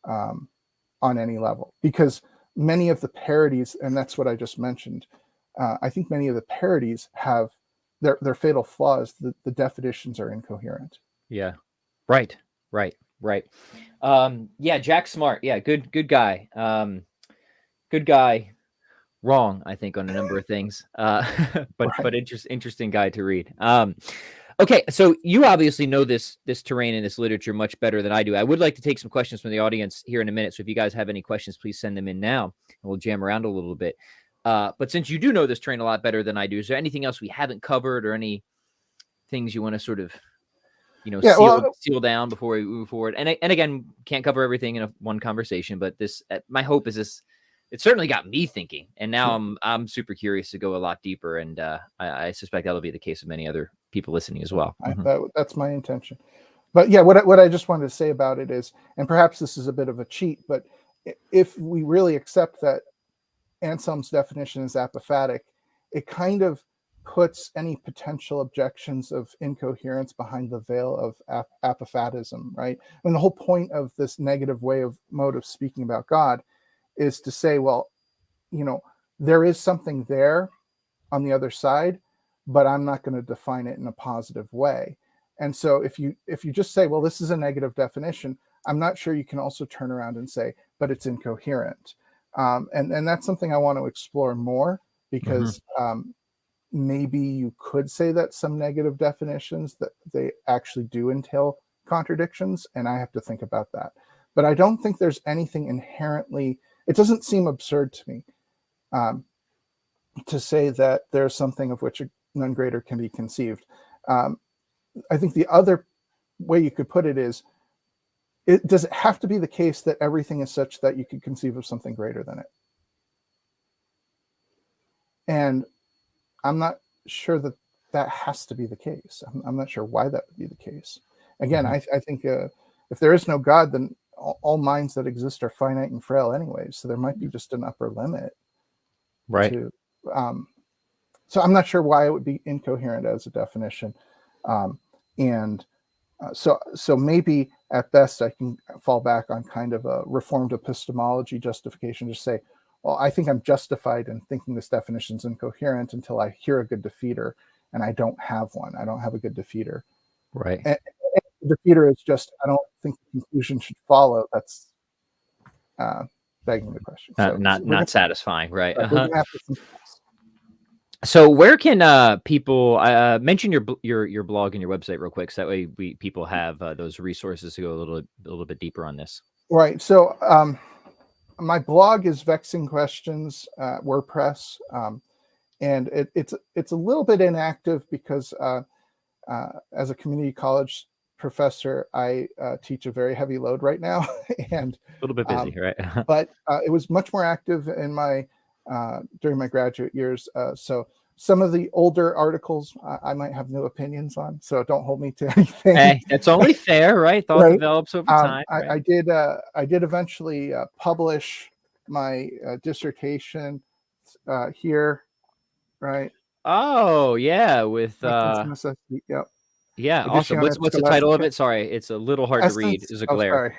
on any level, because many of the parodies, and that's what I just mentioned, I think many of the parodies have their fatal flaws. The definitions are incoherent. Yeah. Right. Yeah, Jack Smart. Yeah, good guy. Good guy. Wrong, I think, on a number of things. But interesting guy to read. Okay, so you obviously know this terrain and this literature much better than I do. I would like to take some questions from the audience here in a minute. So if you guys have any questions, please send them in now, and we'll jam around a little bit. But since you do know this terrain a lot better than I do, is there anything else we haven't covered, or any things you want to sort of, seal down before we move forward? And again, can't cover everything in one conversation, but this, my hope is this. It certainly got me thinking, and now I'm super curious to go a lot deeper, and I suspect that'll be the case of many other people listening as well. That's my intention. But yeah, what I just wanted to say about it is, and perhaps this is a bit of a cheat, but if we really accept that Anselm's definition is apophatic, it kind of puts any potential objections of incoherence behind the veil of apophatism, right? And the whole point of this negative mode of speaking about God is to say, well, there is something there on the other side, but I'm not going to define it in a positive way. And so if you just say, well, this is a negative definition, I'm not sure you can also turn around and say, but it's incoherent. And that's something I want to explore more, because maybe you could say that some negative definitions, that they actually do entail contradictions, and I have to think about that. But I don't think there's anything inherently, it doesn't seem absurd to me to say that there's something of which none greater can be conceived. I think the other way you could put it is, does it have to be the case that everything is such that you could conceive of something greater than it? And I'm not sure that has to be the case. I'm not sure why that would be the case. Again, I think if there is no God, then all minds that exist are finite and frail anyway. So there might be just an upper limit. Right. So I'm not sure why it would be incoherent as a definition. So maybe at best I can fall back on kind of a reformed epistemology justification, just say, well, I think I'm justified in thinking this definition is incoherent until I hear a good defeater, and I don't have one. I don't have a good defeater. Right. And the defeater is just, I don't think the conclusion should follow. That's begging the question. Not satisfying, right? So where can people mention your blog and your website real quick, so that way people have those resources to go a little bit deeper on this. Right. So my blog is Vexing Questions WordPress, and it's a little bit inactive because as a community college professor, I teach a very heavy load right now, and a little bit busy, right? But it was much more active in my during my graduate years. So some of the older articles I might have no opinions on, so don't hold me to anything. Hey, that's only fair, right? Thought right. Develops over time. Right? I did eventually publish my dissertation here, right? Oh yeah, with necessity. Yep. Yeah, awesome. What's the title of it? Sorry, it's a little hard to read. There's a glare.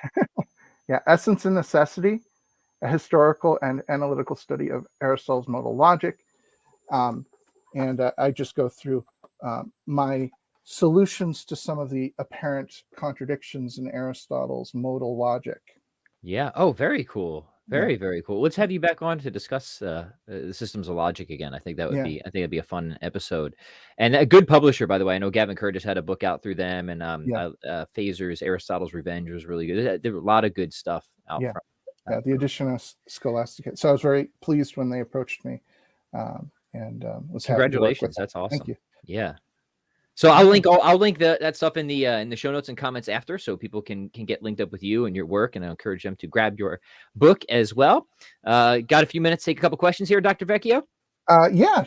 Yeah, Essence and Necessity, a historical and analytical study of Aristotle's modal logic. And I just go through my solutions to some of the apparent contradictions in Aristotle's modal logic. Yeah. Oh, very cool. Very, very cool. Let's have you back on to discuss the systems of logic again. I think that'd be a fun episode. And a good publisher, by the way. I know Gavin Curtis had a book out through them, and Phasers, Aristotle's Revenge was really good. There were a lot of good stuff out front. Yeah, the edition of Scholastic. So I was very pleased when they approached me, and was happy to work with them. That's awesome. Thank you. Yeah. So I'll link that stuff in the show notes and comments after, so people can get linked up with you and your work, and I encourage them to grab your book as well. Got a few minutes to take a couple questions here, Dr. Vecchio? Yeah,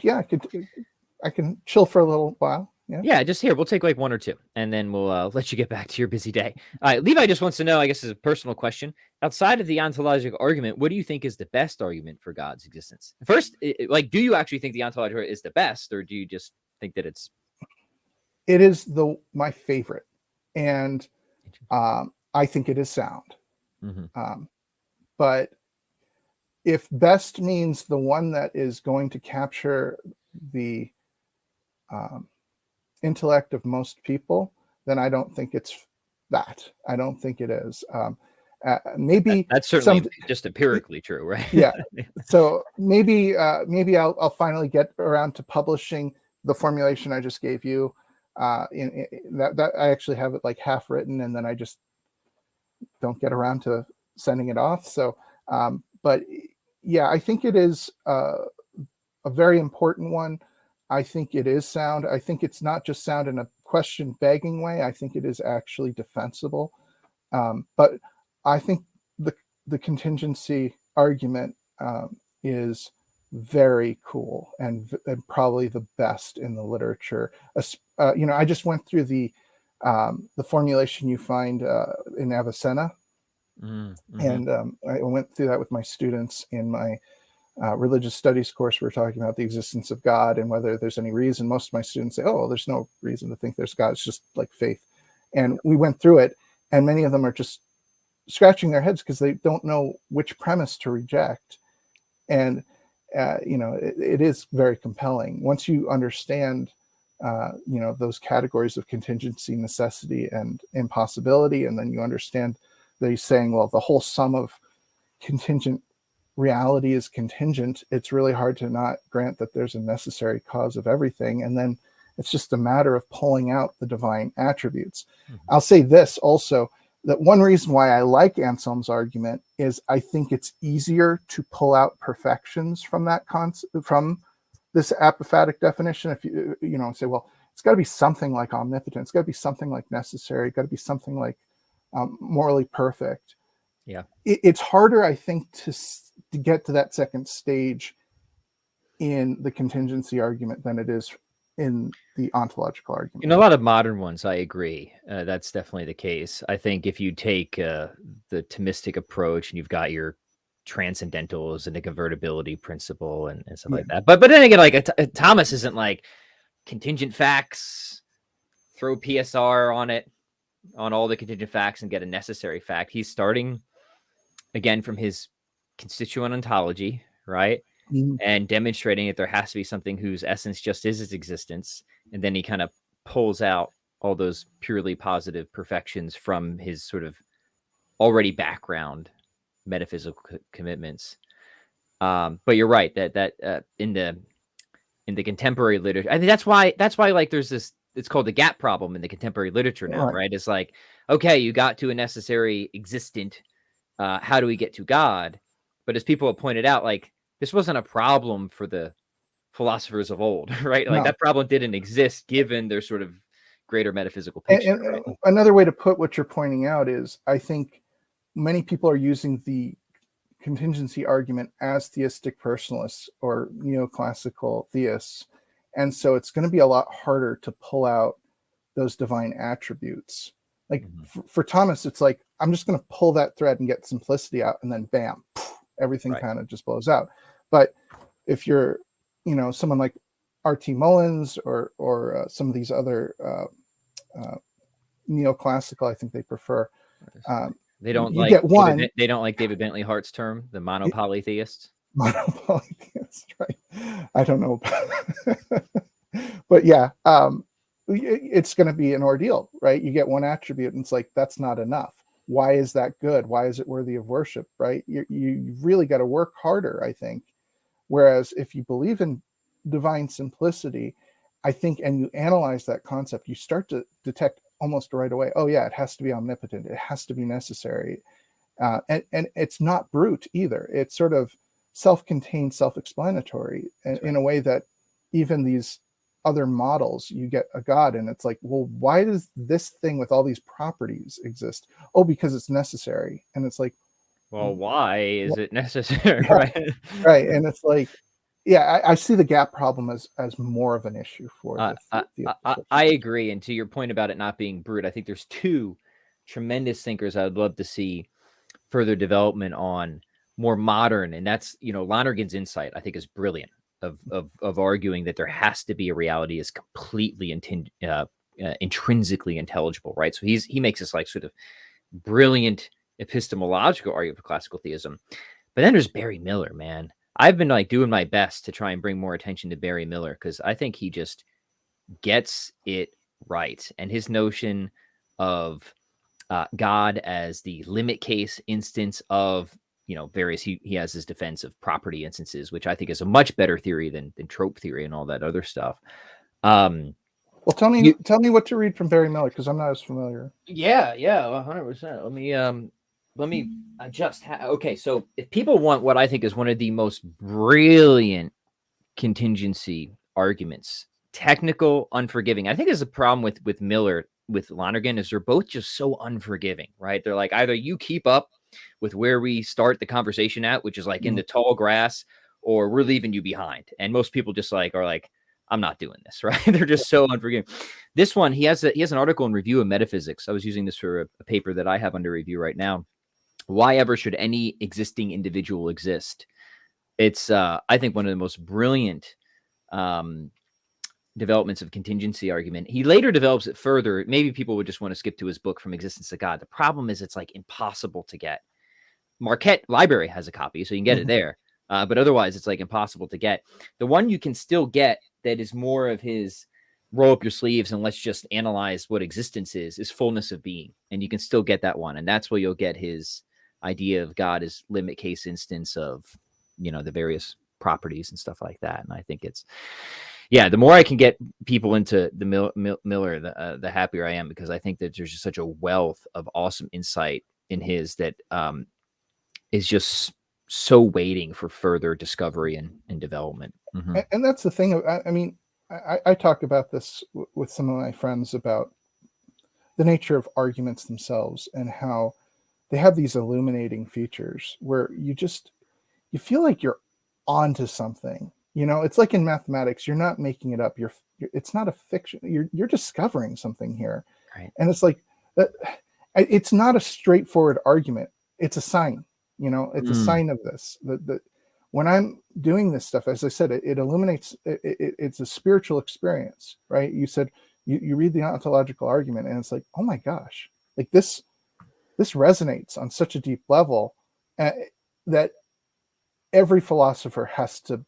I can chill for a little while. Yeah, just here. We'll take like one or two, and then we'll let you get back to your busy day. All right, Levi just wants to know, I guess, is a personal question. Outside of the ontological argument, what do you think is the best argument for God's existence? First, do you actually think the ontological is the best, or do you just think that it's... It is my favorite, and I think it is sound. But if best means the one that is going to capture the intellect of most people, then I don't think it's that. I don't think it is. Maybe that's certainly just empirically true, right? Yeah. So maybe I'll finally get around to publishing the formulation I just gave you. In that I actually have it like half written, and then I just don't get around to sending it off. So, but yeah, I think it is a very important one. I think it is sound. I think it's not just sound in a question begging way. I think it is actually defensible. But I think the contingency argument is very cool and probably the best in the literature. I just went through the formulation you find in Avicenna, and I went through that with my students in my religious studies course. We were talking about the existence of God and whether there's any reason. Most of my students say, "Oh, there's no reason to think there's God. It's just like faith." And we went through it, and many of them are just scratching their heads because they don't know which premise to reject. And it is very compelling once you understand, those categories of contingency, necessity, and impossibility, and then you understand that he's saying, well, the whole sum of contingent reality is contingent. It's really hard to not grant that there's a necessary cause of everything, and then it's just a matter of pulling out the divine attributes. I'll say this also, that one reason why I like Anselm's argument is I think it's easier to pull out perfections from that from this apophatic definition. If you say, well, it's got to be something like omnipotent, it's got to be something like necessary, it's got to be something like morally perfect. Yeah, it's harder, I think, to get to that second stage in the contingency argument than it is in the ontological argument. In a lot of modern ones, I agree. That's definitely the case. I think if you take the Thomistic approach and you've got your transcendentals and the convertibility principle and stuff like that. But then again, like Thomas isn't like contingent facts, throw PSR on it, on all the contingent facts and get a necessary fact. He's starting again from his constituent ontology, right? And demonstrating that there has to be something whose essence just is its existence. And then he kind of pulls out all those purely positive perfections from his sort of already background metaphysical commitments. But you're right that in the contemporary literature, I think that's why like there's this, it's called the gap problem in the contemporary literature now, right? It's like, okay, you got to a necessary existent. How do we get to God? But as people have pointed out, like, this wasn't a problem for the philosophers of old, right? Like that problem didn't exist given their sort of greater metaphysical picture. And another way to put what you're pointing out is, I think many people are using the contingency argument as theistic personalists or neoclassical theists. And so it's going to be a lot harder to pull out those divine attributes. Like for Thomas, it's like, I'm just going to pull that thread and get simplicity out, and then bam, everything kind of just blows out. But if you're, someone like R.T. Mullins or some of these other neoclassical, I think they prefer. They don't like they don't like David Bentley Hart's term, the monopolytheists. Monopolytheists, right? I don't know about but yeah, it's going to be an ordeal, right? You get one attribute, and it's like, that's not enough. why is that good? Why is it worthy of worship? Right? You really got to work harder, I think. Whereas if you believe in divine simplicity, I think, and you analyze that concept, you start to detect almost right away, oh yeah, it has to be omnipotent, it has to be necessary, and it's not brute either. It's sort of self-contained, self-explanatory in a way that even these other models, you get a God and it's like, well, why does this thing with all these properties exist? Oh, because it's necessary. And it's like, well, why is it necessary? yeah, Right. right. And it's like, yeah, I see the gap problem as more of an issue for I agree. And to your point about it not being brute, I think there's two tremendous thinkers I would love to see further development on, more modern, and that's, Lonergan's insight, I think, is brilliant, of arguing that there has to be a reality is completely intrinsically intelligible, right? So he makes this like sort of brilliant epistemological argument for classical theism. But then there's Barry Miller, man. I've been like doing my best to try and bring more attention to Barry Miller because I think he just gets it right. And his notion of God as the limit case instance of, various, he has his defense of property instances, which I think is a much better theory than trope theory and all that other stuff. Well, tell me what to read from Barry Miller, because I'm not as familiar. Yeah, 100%. Let me adjust. Okay, so if people want what I think is one of the most brilliant contingency arguments, technical, unforgiving. I think there's a problem with Miller, with Lonergan, is they're both just so unforgiving, right? They're like, either you keep up with where we start the conversation at, which is like in the tall grass, or we're leaving you behind. And most people just are like, I'm not doing this, right? They're just so unforgiving. This one, he has an article in Review of Metaphysics. I was using this for a paper that I have under review right now. Why ever should any existing individual exist? It's, I think, one of the most brilliant developments of contingency argument. He later develops it further. Maybe people would just want to skip to his book, From Existence to God. The problem is it's like impossible to get. Marquette Library has a copy, so you can get it there. But otherwise, it's like impossible to get. The one you can still get that is more of his roll up your sleeves and let's just analyze what existence is fullness of being. And you can still get that one. And that's where you'll get his idea of God as limit case instance of, the various properties and stuff like that. And I think it's, the more I can get people into the Miller, the happier I am, because I think that there's just such a wealth of awesome insight in his that is just so waiting for further discovery and development. Mm-hmm. And that's the thing. I mean, I talk about this with some of my friends about the nature of arguments themselves and how they have these illuminating features where you feel like you're onto something. It's like in mathematics, you're not making it up. It's not a fiction. You're discovering something here. Right. And it's like, it's not a straightforward argument. It's a sign, it's a sign of this, that when I'm doing this stuff, as I said, it illuminates, it's a spiritual experience, right? You said, you read the ontological argument and it's like, oh my gosh, like this resonates on such a deep level that every philosopher has to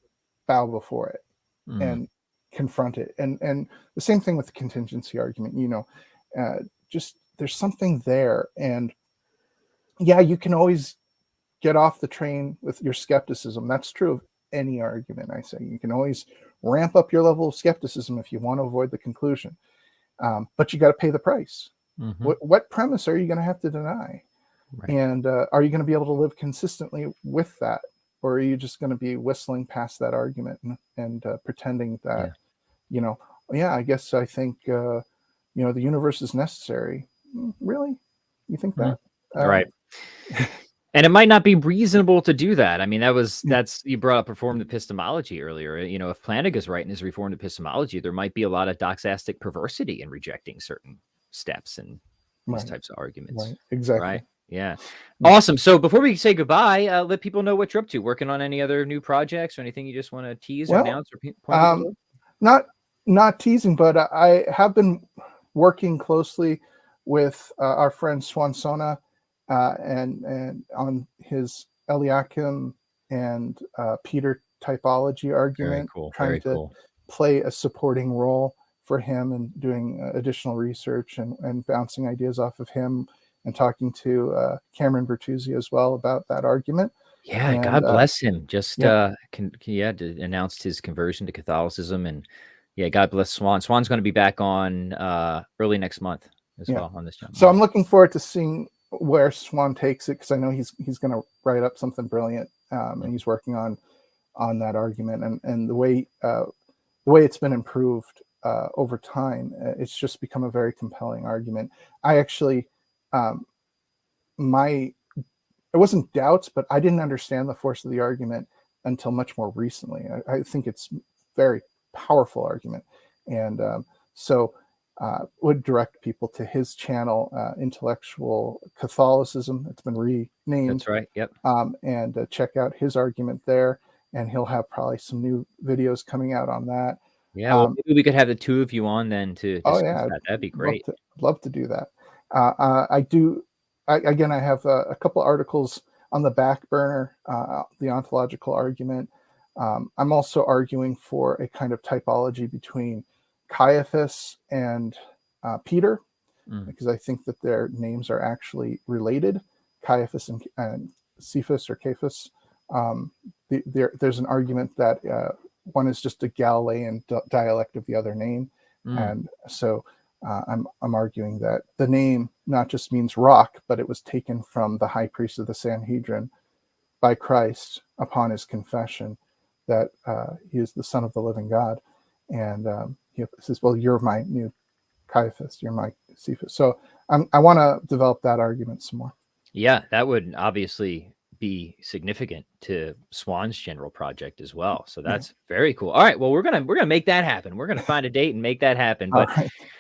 bow before it and confront it. And the same thing with the contingency argument, just there's something there. And yeah, you can always get off the train with your skepticism. That's true of any argument. I say you can always ramp up your level of skepticism if you want to avoid the conclusion. But you got to pay the price. Mm-hmm. What premise are you going to have to deny? Right. And are you going to be able to live consistently with that? Or are you just going to be whistling past that argument and pretending that, I guess I think, the universe is necessary. Really? You think that? Right. And it might not be reasonable to do that. I mean, you brought up reformed epistemology earlier. If Plantinga's right in his reformed epistemology, there might be a lot of doxastic perversity in rejecting certain steps and these types of arguments. Right. Exactly. Right. Yeah. Awesome. So before we say goodbye, let people know what you're up to. Working on any other new projects or anything you just want to tease or announce or point not teasing, but I have been working closely with our friend Swansona and on his Eliakim and Peter typology argument, trying to play a supporting role for him and doing additional research and bouncing ideas off of him and talking to Cameron Bertuzzi as well about that argument. Yeah, And God bless him. Just yeah. announced his conversion to Catholicism, and yeah, God bless Swan. Swan's going to be back on early next month as well on this channel. So I'm looking forward to seeing where Swan takes it, because I know he's going to write up something brilliant, and he's working on that argument, and the way it's been improved over time, it's just become a very compelling argument. I actually, it wasn't doubts, but I didn't understand the force of the argument until much more recently. I think it's very powerful argument, and so would direct people to his channel, Intellectual Catholicism. It's been renamed. That's right. Yep. And check out his argument there, and he'll have probably some new videos coming out on that. Yeah, well, maybe we could have the two of you on then to discuss that. That'd be great. Love to do that. I have a couple articles on the back burner, the ontological argument. I'm also arguing for a kind of typology between Caiaphas and Peter, because I think that their names are actually related, Caiaphas and Cephas or Cephas. There's an argument that one is just a Galilean dialect of the other name, and so I'm arguing that the name not just means rock, but it was taken from the high priest of the Sanhedrin by Christ upon his confession that he is the Son of the living God, and he says, "Well, you're my new Caiaphas, you're my Cephas." So I want to develop that argument some more. Yeah, that would obviously be significant to Swan's general project as well. So that's very cool. All right, well, we're gonna make that happen. We're gonna find a date and make that happen. But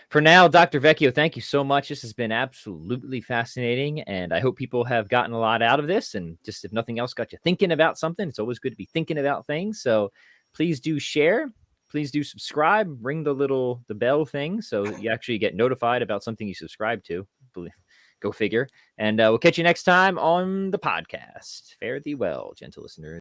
for now, Dr. Vecchio, thank you so much. This has been absolutely fascinating, and I hope people have gotten a lot out of this. And just if nothing else, got you thinking about something. It's always good to be thinking about things. So please do share. Please do subscribe. Ring the bell thing so you actually get notified about something you subscribe to. Go figure. And we'll catch you next time on the podcast. Fare thee well, gentle listeners.